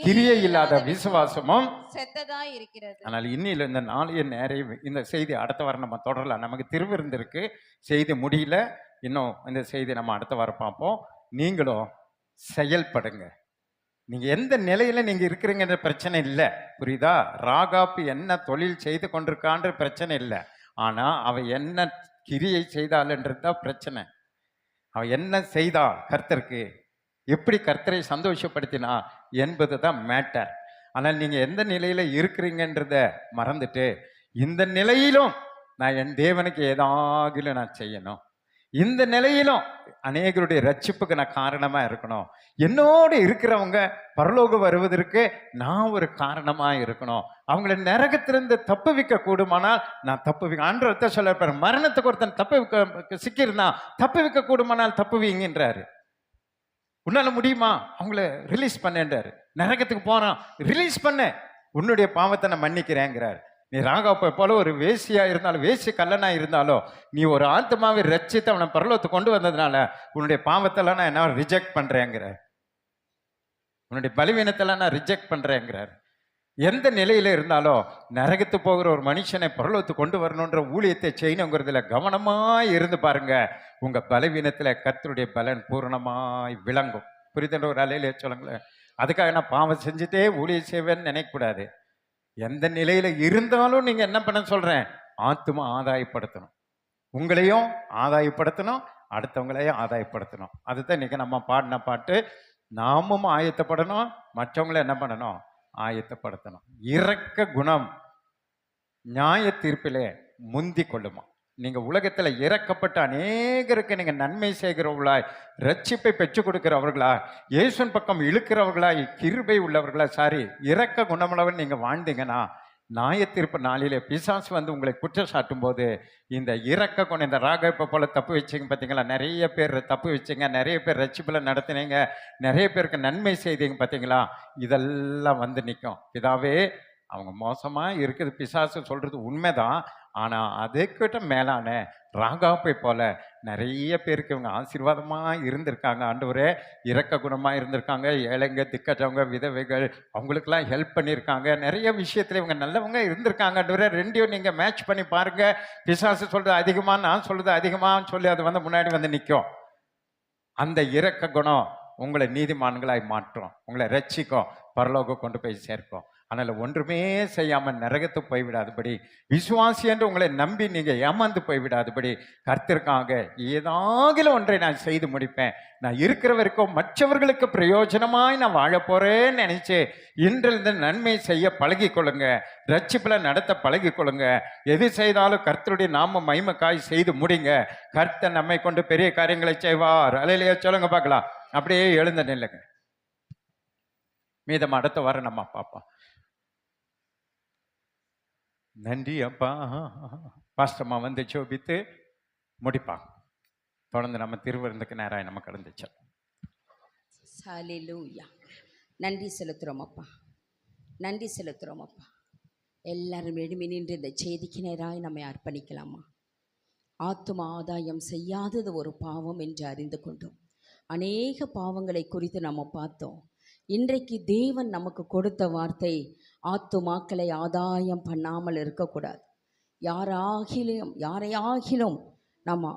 கிரியை இல்லாத விசுவாசமும் செத்ததா இருக்கிறது. ஆனால் இன்னில இந்த நாளைய நேரம் இந்த செய்தி அடுத்த வாரம் நம்ம தொடரலாம். நமக்கு திருவிருந்து இருக்கு, செய்தி முடியல இன்னும். இந்த செய்தி நம்ம அடுத்த வாரம் பார்ப்போம். நீங்களும் செயல்படுங்க. நீங்க எந்த நிலையில நீங்க இருக்கிறீங்கன்ற பிரச்சனை இல்லை, புரியுதா? ராகாப்பு என்ன தொழில் செய்து கொண்டிருக்கான்ற பிரச்சனை இல்லை, ஆனா அவ என்ன கிரியை செய்தாள்ன்றது தான் பிரச்சனை. அவன் என்ன செய்தான் கர்த்தருக்கு, எப்படி கர்த்தரை சந்தோஷப்படுத்தினா என்பது தான் மேட்டர். ஆனால் நீங்க எந்த நிலையில இருக்கிறீங்கன்றத மறந்துட்டு இந்த நிலையிலும் நான் என் தேவனுக்கு ஏதாவது நான் செய்யணும், இந்த நிலையிலும் அநேகருடைய ரட்சிப்புக்கு நான் காரணமா இருக்கணும், என்னோடு இருக்கிறவங்க பரலோகம் வருவதற்கு நான் ஒரு காரணமா இருக்கணும், அவங்களை நரகத்திலிருந்து தப்பு வைக்க கூடுமானால் நான் தப்பு வைக்க. ஆண்டவர்கிட்ட சொல்ல மரணத்துக்கு ஒருத்தன் தப்பு வைக்க சிக்கியிருந்தா தப்பு வைக்க கூடுமானால் தப்பு வைங்கன்றாரு. உன்னால முடியுமா? அவங்கள ரிலீஸ் பண்ணேன்றாரு. நரகத்துக்கு போறான், ரிலீஸ் பண்ண, உன்னுடைய பாவத்தை நான் மன்னிக்கிறேங்கிறாரு. நீ ராகாப்பை போல ஒரு வேசியா இருந்தாலும் வேசி கல்லனா இருந்தாலும் நீ ஒரு ஆத்மாவை ரட்சித்து அவனை பரலோகத்தை கொண்டு வந்ததுனால உன்னுடைய பாவத்தெல்லாம் நான் என்ன ரிஜெக்ட் பண்றேங்கிறார், உன்னுடைய பலவீனத்தெல்லாம் நான் ரிஜெக்ட் பண்றேங்கிறார். எந்த நிலையில இருந்தாலும் நரகத்து போகிற ஒரு மனுஷனை பரலோகத்தை கொண்டு வரணுன்ற ஊழியத்தை செய்யணுங்கிறதுல கவனமாய் இருந்து பாருங்க. உங்க பலவீனத்துல கர்த்தருடைய பலன் பூரணமாய் விளங்கும். புரிதன்ற ஒரு அலையில சொல்லுங்களேன். அதுக்காக நான் பாவம் செஞ்சுட்டே ஊழியம் செய்வேன்னு நினைக்கக்கூடாது. எந்த நிலையில இருந்தாலும் நீங்க என்ன பண்ண சொல்றேன், ஆத்துமா ஆதாயப்படுத்தணும், உங்களையும் ஆதாயப்படுத்தணும், அடுத்தவங்களையும் ஆதாயப்படுத்தணும். அதுதான் இன்னைக்கு நம்ம பாடின பாட்டு. நாமும் ஆயத்தப்படணும், மற்றவங்களை என்ன பண்ணணும், ஆயத்தப்படுத்தணும். இரக்க குணம் நியாய தீர்ப்பிலே முந்தி கொள்ளுமா. நீங்க உலகத்துல இறக்கப்பட்ட அநேகருக்கு நீங்க நன்மை செய்கிறவர்களாய், ரட்சிப்பை பெற்றுக் கொடுக்கிறவர்களா, இயேசுவின் பக்கம் இழுக்கிறவர்களாய், கிருபை உள்ளவர்களா, இரக்க குணமுள்ளவன் நீங்க வாழ்ந்தீங்கன்னா நியாய தீர்ப்பு நாளிலே பிசாசு வந்து உங்களை குற்றம் சாட்டும் போது இந்த இரக்க குணம், இந்த ராகாப்பை போல தப்பு வச்சிங்க பார்த்தீங்களா, நிறைய பேர் தப்பு வச்சிங்க, நிறைய பேர் ரட்சிப்புல நடத்தினீங்க, நிறைய பேருக்கு நன்மை செய்தீங்க பார்த்தீங்களா, இதெல்லாம் வந்து நிற்கும். இதாவே அவங்க மோசமா இருக்குது, பிசாசு சொல்றது உண்மைதான். ஆனால் அதுக்கிட்ட மேலான ராகாப்பை போல நிறைய பேருக்கு இவங்க ஆசீர்வாதமாக இருந்திருக்காங்க. ஆண்டவரே இரக்க குணமாக இருந்திருக்காங்க. ஏழைங்க, திக்கற்றவங்க, விதவைகள், அவங்களுக்கெல்லாம் ஹெல்ப் பண்ணியிருக்காங்க. நிறைய விஷயத்தில் இவங்க நல்லவங்க இருந்திருக்காங்க. ஆண்டவரே, ரெண்டையும் நீங்கள் மேட்ச் பண்ணி பாருங்கள். பிசாசு சொல்கிறது அதிகமாக, நான் சொல்கிறது அதிகமாக சொல்லி அது வந்து முன்னாடி வந்து நிற்கும். அந்த இரக்க குணம் உங்களை நீதிமான்களாய் மாற்றும், உங்களை ரட்சிக்கும், பரலோகம் கொண்டு போய் சேர்க்கும். அதனால் ஒன்றுமே செய்யாமல் நரகத்து போய்விடாதபடி, விசுவாசி என்று உங்களை நம்பி நீங்கள் ஏமாந்து போய்விடாதபடி, கர்த்தருக்காக ஏதாவது ஒன்றை நான் செய்து முடிப்பேன், நான் இருக்கிற வரைக்கும் மற்றவர்களுக்கு பிரயோஜனமாய் நான் வாழ போகிறேன்னு நினச்சி இன்றிலிருந்து நன்மை செய்ய பழகிக்கொள்ளுங்க. ரட்சிப்பில் நடத்த பழகிக்கொள்ளுங்க. எது செய்தாலும் கர்த்தருடைய நாம மகிமைக்காய் செய்து முடிங்க. கர்த்தர் நம்மை கொண்டு பெரிய காரியங்களை செய்வார். அல்லேலூயா சொல்லுங்க பார்க்கலாம். அப்படியே எழுந்த நில்லுங்க. மீதம் அடுத்த வாரம் நம்ம பார்ப்போம். நன்றி அப்பா. பாஸ்டம்மா வந்து ஜோபித்து முடிப்பாங்க. தொடர்ந்து நம்ம திருவிருந்துக்கு நேராக நம்ம கடந்துச்சோம். ஹல்லேலூயா. நன்றி செலுத்துகிறோம் அப்பா, நன்றி செலுத்துகிறோம் அப்பா. எல்லாரும் எழுமி நின்று இந்த செய்திக்கு நேராக நம்மை அர்ப்பணிக்கலாமா? ஆத்தும ஆதாயம் செய்யாதது ஒரு பாவம் என்று அறிந்து கொண்டோம். அநேக பாவங்களை குறித்து நம்ம பார்த்தோம். இன்றைக்கு தேவன் நமக்கு கொடுத்த வார்த்தை, ஆத்துமாக்களை ஆதாயம் பண்ணாமல் இருக்கக்கூடாது. யாரையாகிலும் நம்ம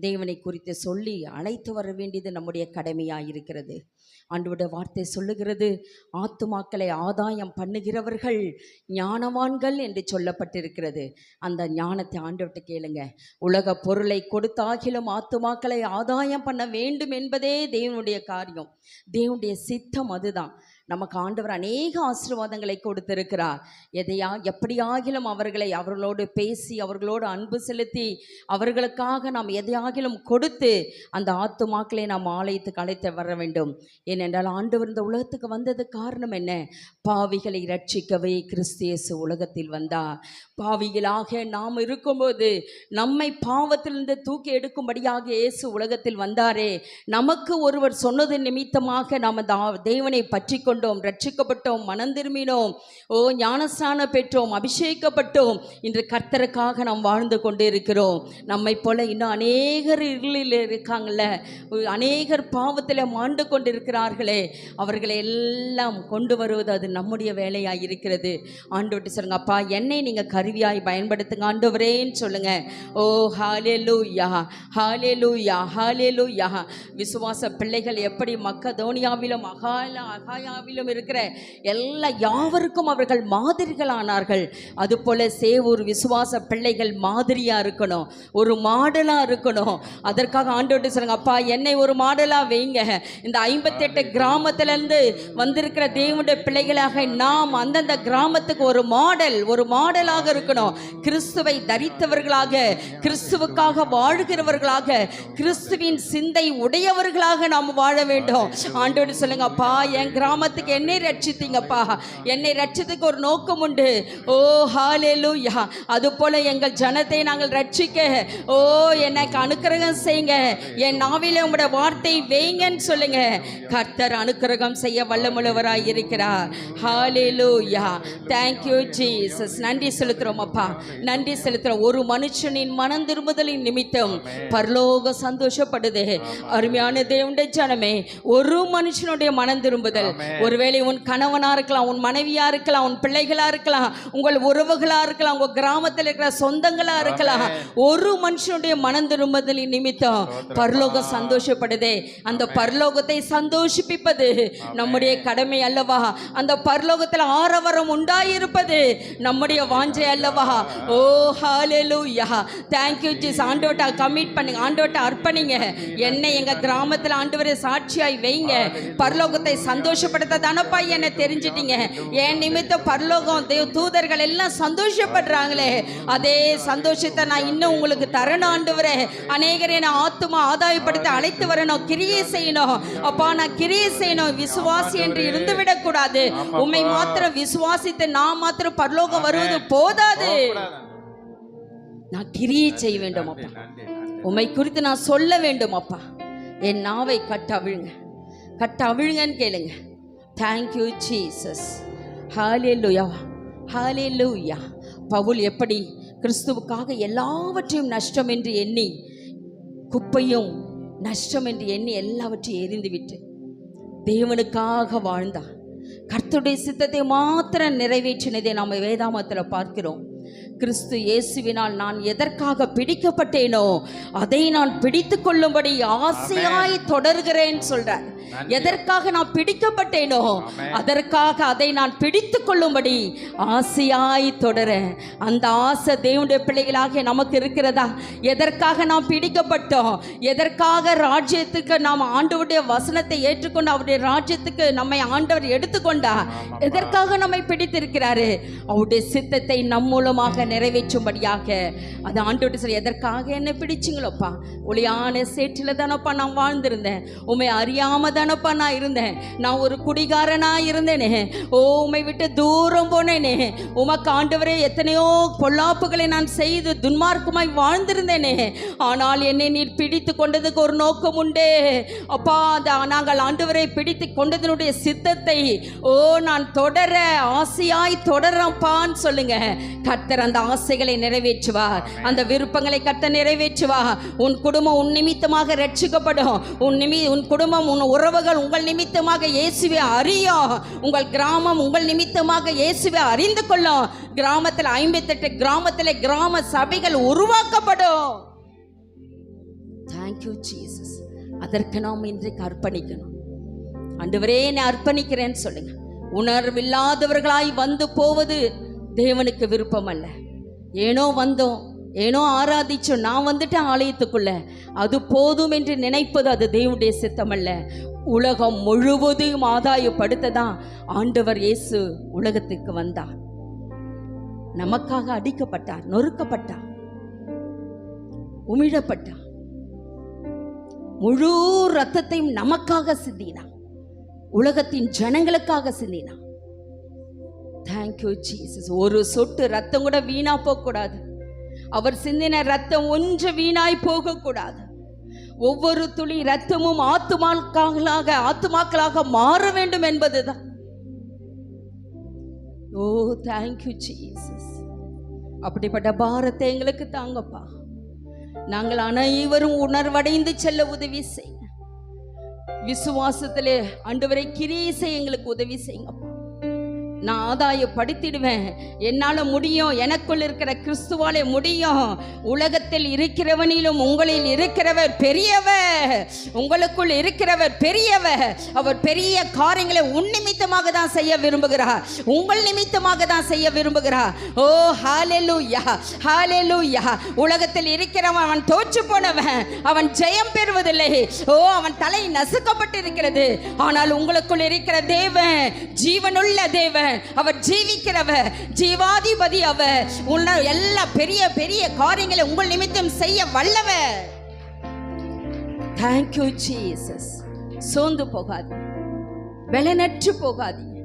தேவனை குறித்து சொல்லி அழைத்து வர வேண்டியது நம்முடைய கடமையாக இருக்கிறது. ஆண்டவருடைய வார்த்தை சொல்லுகிறது, ஆத்துமாக்களை ஆதாயம் பண்ணுகிறவர்கள் ஞானவான்கள் என்று சொல்லப்பட்டிருக்கிறது. அந்த ஞானத்தை ஆண்டவர்கிட்ட கேளுங்க. உலக பொருளை கொடுத்தாகிலும் ஆத்துமாக்களை ஆதாயம் பண்ண வேண்டும் என்பதே தேவனுடைய காரியம், தேவனுடைய சித்தம். அதுதான் நமக்கு ஆண்டவர் அநேக ஆசீர்வாதங்களை கொடுத்திருக்கிறார். எப்படியாகிலும் அவர்களோடு பேசி, அவர்களோடு அன்பு செலுத்தி, அவர்களுக்காக நாம் எதையாகிலும் கொடுத்து அந்த ஆத்துமாக்களை நாம் ஆலயத்துக்கு அழைத்து வர வேண்டும். ஏனென்றால் ஆண்டவர் இந்த உலகத்துக்கு வந்தது காரணம் என்ன? பாவிகளை ரட்சிக்கவே கிறிஸ்து இயேசு உலகத்தில் வந்தார். பாவிகளாக நாம் இருக்கும்போது நம்மை பாவத்திலிருந்து தூக்கி எடுக்கும்படியாக இயேசு உலகத்தில் வந்தாரே. நமக்கு ஒருவர் சொன்னது நிமித்தமாக நாம் தேவனை பற்றி கொண்டோம், ரட்சிக்கப்பட்டோம், மனம் திரும்பினோம், ஞானஸ்நானம் பெற்றோம், அபிஷேகப்பட்டோம். இன்று கர்த்தருக்காக நாம் வாழ்ந்து கொண்டு இருக்கிறோம். நம்மை போல இன்னும் அநேகர் இருளில் இருக்காங்கல்ல, அநேகர் பாவத்தில் மாண்டு கொண்டு இருக்கிறார்களே, அவர்களை எல்லாம் கொண்டு வருவது அது நம்முடைய வேலையாக இருக்கிறது. ஆண்டவர்கிட்ட சொல்லுங்க, அப்பா என்னை நீங்கள் கருவியாய் பயன்படுத்துங்க ஆண்டவரேன்னு சொல்லுங்க. ஓ ஹல்லேலூயா, ஹல்லேலூயா, ஹல்லேலூயா. விசுவாச பிள்ளைகள் எப்படி மக்கதோனியாவிலும் அகாயாவிலும் இருக்கிற யாவருக்கும் அவர்கள் மாதிரிகள் ஆனார்கள். அதுபோல சேவூர் விசுவாச பிள்ளைகள் மாதிரியா இருக்கணும், ஒரு மாடலா இருக்கணும். அதற்காக ஆண்டவர்கிட்ட சொல்லுங்க, அப்பா என்னை ஒரு மாடலா வைங்க. இந்த 58 கிராமத்திலிருந்து வந்திருக்கிற தேவனுடைய பிள்ளைகளாக நாம் அந்தந்த கிராமத்துக்கு ஒரு மாடலாக இருக்கணும். கிறிஸ்துவை தரித்தவர்களாக, கிறிஸ்துவுக்காக வாழ்கிறவர்களாக, கிறிஸ்துவின் சிந்தை உடையவர்களாக நாம் வாழ வேண்டும். ஆண்டவர்கிட்ட சொல்லுங்க, அப்பா என் கிராமத்துக்கு என்னை ரட்சித்தீங்கப்பா, என்னை ரட்சித்துக்கு ஒரு நோக்கம் உண்டு. ஓ ஹல்லேலூயா. அதுபோல எங்கள் ஜனத்தை நாங்கள் ரட்சிக்க எனக்கு அனுக்கிரகம் செய்யுங்க, என் நாவிலே உங்களுடைய வார்த்தை வைங்கன்னு சொல்லுங்க. கர்த்தர் அனுக்கிரகம் செய்ய வல்லமுள்ளவராய் இருக்கிறார். ஹல்லேலூயா. Thank you Jesus. நன்றி செலுத்துறோம் அப்பா, நன்றி செலுத்துறோம். ஒரு மனுஷனின் மனம் திரும்புதலின் நிமித்தம் பரலோகம் சந்தோஷப்படுது. அருமையான தேவனுடைய ஜனமே, ஒரு மனுஷனுடைய மனம் திரும்புதல், ஒருவேளை உன் கணவனா இருக்கலாம், உன் மனைவியா இருக்கலாம், உன் பிள்ளைகளா இருக்கலாம், உங்கள் உறவுகளா இருக்கலாம், உங்க கிராமத்தில் இருக்கிற சொந்தங்களா இருக்கலாம், ஒரு மனுஷனுடைய மனம் திரும்புதலின் நிமித்தம் பரலோகம் சந்தோஷப்படுதே. அந்த பரலோகத்தை சந்தோஷிப்பிப்பது நம்முடைய கடமை அல்லவா? அந்த பரலோகத்தில் ஆரவாரம் உண்டாயிருப்பது நம்முடைய வாஞ்சை அல்லவா? ஓ ஹல்லேலூயா. Thank you Jesus. ஆண்டவர்ட்ட கமிட் பண்ணுங்க, ஆண்டவர்ட்ட அர்ப்பணிங்க. என்னை எங்க கிராமத்தில் ஆண்டவரை சாட்சியாய் வைங்க. பரலோகத்தை சந்தோஷப்படுத்த தானப்பா என்னை தெரிஞ்சிட்டீங்க. என் நிமித்தம் பரலோகம் தூதர்கள் எல்லாம் சந்தோஷப்படுறாங்களே, அதே சந்தோஷத்தை நான் இன்னும் உங்களுக்கு தரணும் ஆண்டவரே. அநேகரை நான் ஆத்துமா ஆதாயப்படுத்த அழைத்து வரணும், கிரியை செய்யணும். அப்பா நான் கிரியை செய்யணும், விசுவாசி என்று இருந்து விடக்கூடாது. உம்மை மாத்திரம் விசுவாசித்து நான் மாத்திரம் பரலோகம் வருவது போதாது, நான் கிரியை செய்ய வேண்டும் அப்பா. உம்மை குறித்து நான் சொல்ல வேண்டும் அப்பா. என் நாவை கட்ட அவிழுங்கன்னு கேளுங்க. Thank you Jesus. Hallelujah, hallelujah. Paul எப்படி கிறிஸ்துவுக்காக எல்லாவற்றையும் நஷ்டம் என்று எண்ணி, குப்பையும் நஷ்டம் என்று எண்ணி எல்லாவற்றையும் எரிந்துவிட்டு தேவனுக்காக வாழ்ந்தார். கர்த்தருடைய சித்தத்தை மாத்திரம் நிறைவேற்றினதை நாம் வேதாமத்தில் பார்க்கிறோம். கிறிஸ்து இயேசுவினால் நான் எதற்காக பிடிக்கப்பட்டேனோ அதை நான் பிடித்து கொள்ளும்படி ஆசையாய் தொடர்கிறேன் சொல்றார். எதற்காக நான் பிடிக்கப்பட்டேனோ அதற்காக அதை நான் பிடித்து கொள்ளும்படி ஆசையாய் தொடர. அந்த ஆசை தேவனுடைய பிள்ளைகளாகிய நமக்கு இருக்கிறதா? எதற்காக நாம் பிடிக்கப்பட்டோம்? எதற்காக ராஜ்யத்துக்கு நாம் ஆண்டவருடைய வசனத்தை ஏற்றுக்கொண்டு அவருடைய ராஜ்யத்துக்கு நம்மை ஆண்டவர் எடுத்துக்கொண்டா? எதற்காக நம்மை பிடித்திருக்கிறாரு? அவருடைய சித்தத்தை நம் மூலமாக நிறைவேற்றும்படியாக. அது ஆண்டவர்கிட்ட சொல்லி, எதற்காக என்னை பிடிச்சிங்களோப்பா? ஒளியான சேற்றில தானப்பா நான் வாழ்ந்திருந்தேன், உண்மை அறியாம தானப்பா நான் இருந்தேன், நான் ஒரு குடிகாரனா இருந்தேனே, ஓ உம்மை விட்டு தூரம் போனேனே, உமக்கு ஆண்டவரே எத்தனையோ பொல்லாப்புகளை நான் செய்து துன்மார்க்கமாய் வாழ்ந்திருந்தேனே, ஆனால் என்னை நீர் பிடித்து கொண்டதுக்கு ஒரு நோக்கம் உண்டே அப்பா. நாங்கள் ஆண்டவரை பிடித்து கொண்டதனுடைய சித்தத்தை நான் தொடர ஆசையாய் தொடரப்பான்னு சொல்லுங்க. கர்த்தர் அந்த ஆசைகளை நிறைவேற்றுவார், அந்த விருப்பங்களை கர்த்தர் நிறைவேற்றுவார். உன் குடும்பம் உன் நிமித்தமாக ரட்சிக்கப்படும். உன் குடும்பம், உன் உறவுகள் உங்கள் நிமித்தமாக இயேசுவை அறியும். உங்கள் கிராமம் உங்கள் நிமித்தமாக இயேசுவை அறிந்து கொள்ளும். கிராமத்தில் 58 கிராமத்தில் கிராம சபைகள் உருவாக்கப்படும். Thank you Jesus. அதற்கு நாம் இன்றைக்கு அர்ப்பணிக்கணும். ஆண்டவரே என்னை அர்ப்பணிக்கிறேன்னு சொல்லுங்க. உணர்வில்லாதவர்களாய் வந்து போவது தேவனுக்கு விருப்பம் அல்ல. ஏனோ வந்தோம், ஏனோ ஆராதிச்சோம், நான் வந்துட்டேன் ஆலயத்துக்குள்ள, அது போதும் என்று நினைப்பது அது தேவனுடைய சித்தம் அல்ல. உலகம் முழுவதும் ஆதாயப்படுத்ததான் ஆண்டவர் இயேசு உலகத்துக்கு வந்தார். நமக்காக அடிக்கப்பட்டார், நொறுக்கப்பட்டார், உமிழப்பட்டார், முழு ரத்தத்தையும் நமக்காக சிந்தினார், உலகத்தின் ஜனங்களுக்காக சிந்தினார். Thank you Jesus. ஒரு சொட்டு ரத்தம் கூட வீணா போகக்கூடாது. அவர் சிந்தின ரத்தம் ஒன்று வீணாய் போகக்கூடாது. ஒவ்வொரு துளி ரத்தமும் ஆத்துமாக்களாக மாற வேண்டும் என்பதுதான். ஓ தேங்க்யூ ஜீசஸ். அப்படிப்பட்ட பாரத்தை எங்களுக்கு தாங்கப்பா. நாங்கள் அனைவரும் உணர்வடைந்து செல்ல உதவி செய்யுங்க. விசுவாசத்திலே ஆண்டவரை கிரியை செய்ய எங்களுக்கு உதவி செய்யுங்கப்பா. நான் ஆதாயப்படுத்திடுவேன், என்னால் முடியும், எனக்குள் இருக்கிற கிறிஸ்துவாலே முடியும். உலகத்தில் இருக்கிறவனிலும் உங்களில் இருக்கிறவர் பெரியவர், உங்களுக்குள் இருக்கிறவர் பெரியவர். அவர் பெரிய காரியங்களை உன் நிமித்தமாக தான் செய்ய விரும்புகிறார், உங்கள் நிமித்தமாக தான் செய்ய விரும்புகிறார். ஓ ஹல்லேலூயா, ஹல்லேலூயா. உலகத்தில் இருக்கிறவன் அவன் தோற்று போனவன், அவன் ஜெயம் பெறுவதில்லை. ஓ அவன் தலை நசுக்கப்பட்டிருக்கிறது. ஆனால் உங்களுக்குள் இருக்கிற தேவன் ஜீவனுள்ள தேவன், அவர் ஜீவிக்கிறவர், ஜீவாதிபதி. அவர் எல்லா பெரிய பெரிய காரியங்களை உங்கள் நிமித்தம் செய்ய வல்லவர். Thank you Jesus. சோர்ந்து போகாது, பலனற்று போகாதீங்க.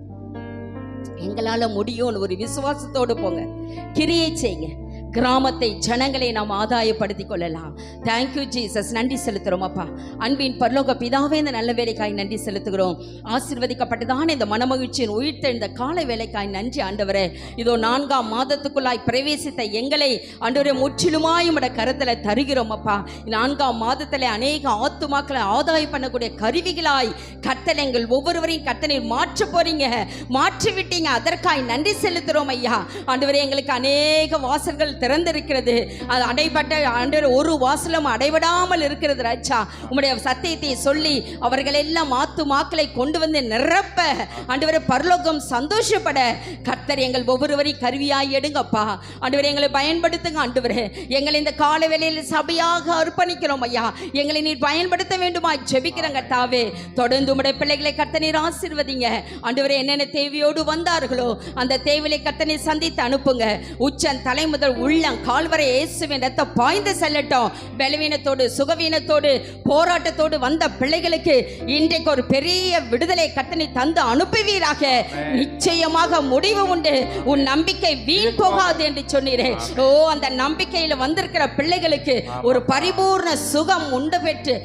எங்களால முடியும்னு ஒரு விசுவாசத்தோடு போங்க, கிரியை செய்யுங்க. கிராமத்தை ஜனங்களை நாம் ஆதாயப்படுத்திக் கொள்ளலாம். Thank you Jesus. நன்றி செலுத்துகிறோம் அப்பா. அன்பின் பரலோக பிதாவே, இந்த நல்ல வேலைக்காய் நன்றி செலுத்துகிறோம். ஆசீர்வதிக்கப்பட்டதான இந்த மனமகிழ்ச்சியின் உயிர்த்த இந்த காலை வேலைக்காய் நன்றி ஆண்டவரே. இதோ 4ஆம் மாதத்துக்குள்ளாய் பிரவேசித்த எங்களை ஆண்டவரே முற்றிலுமாய் உம்முடைய கரத்தில் தருகிறோம் அப்பா. 4ஆம் மாதத்தில் அநேக ஆத்துமாக்களை ஆதாயம் பண்ணக்கூடிய கருவிகளாய் கர்த்தர் எங்கள் ஒவ்வொருவரையும் கர்த்தரை மாற்ற போறீங்க, மாற்றி விட்டீங்க. அதற்காய் நன்றி செலுத்துகிறோம் ஐயா. ஆண்டவரே எங்களுக்கு அநேக வாசல்கள் திறந்திருக்கிறது, அது அடைபட்ட ஆண்டவர் ஒரு வாசலும் அடைபடாமல் இருக்கிறது ராஜா. உம்முடைய சத்தியத்தை சொல்லி அவர்கள் எல்லாம் ஆத்துமாக்களை கொண்டு வந்து நிரப்ப ஆண்டவரே பரலோகம் சந்தோஷப்பட கர்த்தர் எங்கள் ஒவ்வொருவரையும் கருவியாய் எடுங்கப்பா. ஆண்டவரே எங்களை பயன்படுத்துங்க ஆண்டவரே. எங்களை இந்த கால வேளையில் சபையாக அர்ப்பணிக்கிறோம் ஐயா. எங்களை நீர் பயன்படுத்த வேண்டுமா ஜெபிக்கிறோம் கர்த்தாவே. தொடர்ந்து உம்முடைய பிள்ளைகளை கர்த்தர் நீர் ஆசீர்வதிங்க ஆண்டவரே. என்னென்ன தேவையோடு வந்தார்களோ அந்த தேவையை கர்த்தர் நீர் சந்தித்து அனுப்புங்க. உச்சன் தலை முதல் உள்ளம் கால்வரை இயேசுவின் ரத்தம் பாய்ந்து செல்லட்டும். பலவீனத்தோடு சுகவீனத்தோடு போராட்டத்தோடு வந்த பிள்ளைகளுக்கு இன்றைக்கு ஒரு பெரிய விடுதலை கர்த்தனை தந்து அனுப்புவீராக. நிச்சயமாக முடிவு உண்டு, உன் நம்பிக்கை வீண் போகாது என்று சொன்னீரே. ஓ அந்த நம்பிக்கையில் வந்திருக்கிற பிள்ளைகளுக்கு ஒரு பரிபூர்ண சுகம் உண்டு பெற்று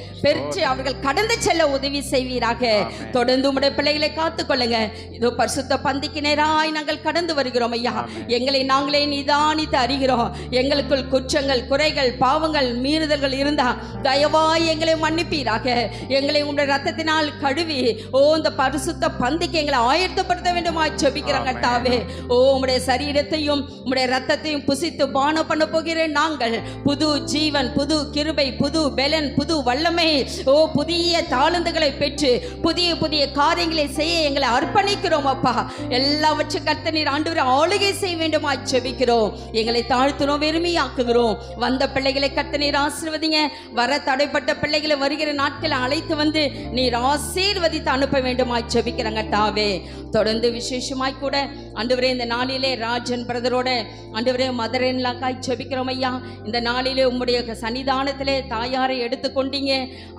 அவர்கள் கடந்து செல்ல உதவி செய்வீராக. தொடர்ந்து உம்முடைய பிள்ளைகளை காத்துக்கொள்ளுங்க. இதோ பரிசுத்த பந்திக்கு நேராய் நாங்கள் கடந்து வருகிறோம் ஐயா. எங்களை நாங்களே நிதானித்து அறிகிறோம். ஜெபிக்கிறோம். எங்களுக்குள் குற்றங்கள், குறைகள், பாவங்கள், மீறுதல்கள் இருந்தா தயவாய் எங்களை மன்னிப்பீராக. எங்களை உங்களுடைய ரத்தத்தினால் கழுவி இந்த பரிசுத்த பந்திக்கு எங்களை ஆயத்தப்படுத்த வேண்டுமா ஜெபிக்கிறாங்க கர்த்தாவே. உம்முடைய சரீரத்தையும் உம்முடைய ரத்தத்தையும் புசித்து பானம் பண்ண போகிற நாங்கள் புது ஜீவன், புது கிருபை, புது பெலன், புது வல்லமை, புதிய தாளந்துகளை பெற்று புதிய புதிய காரியங்களை செய்ய எங்களை அர்ப்பணிக்கிறோம் அப்பா. எல்லாவற்றும் கர்த்தர் நீர் ஆண்டவரே ஆளுகை செய்ய வேண்டுமா ஜெபிக்கிறோம். எங்களை தாழ்த்துறோம், வெறுமையாக்குகிறோம். வந்த பிள்ளைகளை கர்த்தர் நீர் ஆசீர்வதிங்க. வர தடைப்பட்ட பிள்ளைகளை வருகிற நாட்களை அழைத்து வந்து நீர் ஆசீர்வதித்து அனுப்ப வேண்டுமா ஜெபிக்கிறாங்க தாவே. தொடர்ந்து விசேஷமாய் கூட ஆண்டவரே இந்த நாளிலே ராஜன் பிரதரோட ஆண்டவரே மதரன்லாக்காய் ஜெபிக்கிறோம் ஐயா. இந்த நாளிலே உம்முடைய சன்னிதானத்திலே தாயாரை எடுத்துக்கொண்டீங்க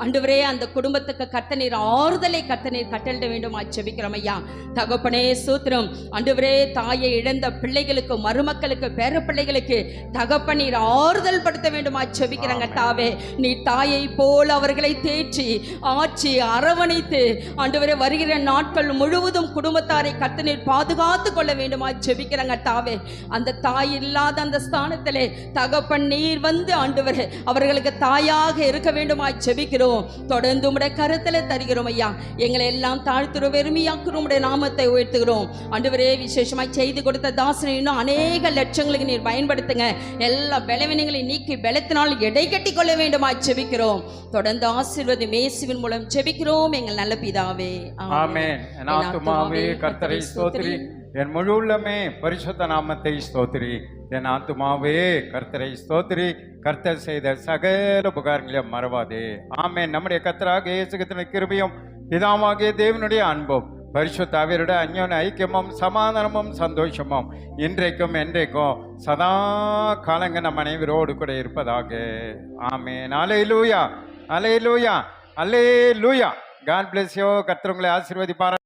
ஆண்டவரே. அந்த குடும்பத்துக்கு கர்த்தர் நீர் ஆறுதலை கர்த்தர் நீர் கட்டளிட வேண்டுமா ஜெபிக்கிறோம் ஐயா. தகப்பனே சூத்திரம் ஆண்டவரே, தாயை இழந்த பிள்ளைகளுக்கு, மருமக்களுக்கு, பேர பிள்ளைகளுக்கு தகப்பன் நீர் ஆறுதல் படுத்த வேண்டுமா ஜெபிக்கிறாங்க தாவே. நீ தாயை போல் அவர்களை தேற்றி ஆட்சி அரவணைத்து ஆண்டவரே வருகிற நாட்கள் முழுவதும் குடும்பத்தாரை கர்த்தர் நீர் பாதுகாத்து கொள்ள வேண்டுமா ஜெபிக்கிறாங்க தாவே. அந்த தாய் இல்லாத அந்த ஸ்தானத்திலே தகப்பன் நீர் வந்து ஆண்டவரே அவர்களுக்கு தாயாக இருக்க வேண்டுமா ஜெபிக்கிறோம். தொடர்ந்து உம்முடைய கருத்துல தருகிறோம் ஐயா. எங்களை எல்லாம் தாழ்த்துறோம், வெறுமையாக்குறோம், உம்முடைய நாமத்தை உயர்த்துகிறோம் ஆண்டவரே. விசேஷமாய் செய்து கொடுத்த தாசனை இன்னும் அநேக லட்சங்களுக்கு நீர் பயன்படுத்துங்க. எல்லா பலவீனங்களை நீக்கி பலத்தினால் எடை கட்டி கொள்ள வேண்டுமா ஜெபிக்கிறோம். தொடர்ந்து ஆசீர்வாதம் இயேசுவின் மூலம் ஜெபிக்கிறோம் எங்கள் நல்ல பிதாவே, ஆமென். என் ஆத்துமாவே கர்த்தரை ஸ்தோத்திரி, என் முழு உள்ளமே பரிசுத்த நாமத்தை ஸ்தோத்திரி. என் ஆத்துமாவே கர்த்தரை ஸ்தோத்திரி, கர்த்தர் செய்த சகல உபகாரங்களையும் மறவாதே. ஆமென். நம்முடைய கர்த்தராக இயேசு கிறிஸ்துவின் கிருபையும் பிதாவாகிய தேவனுடைய அன்பும் பரிசுத்த ஆவியருடைய அந்யோன்ய ஐக்கியமும் சமாதானமும் சந்தோஷமும் இன்றைக்கும் என்றைக்கும் சதா காலங்க நம் அனைவரோடு கூட இருப்பதாக. ஆமென். அல்லேலூயா, அல்லேலூயா, அல்லேலூயா. God bless you. கர்த்தர் உங்களை ஆசீர்வதிப்பார்.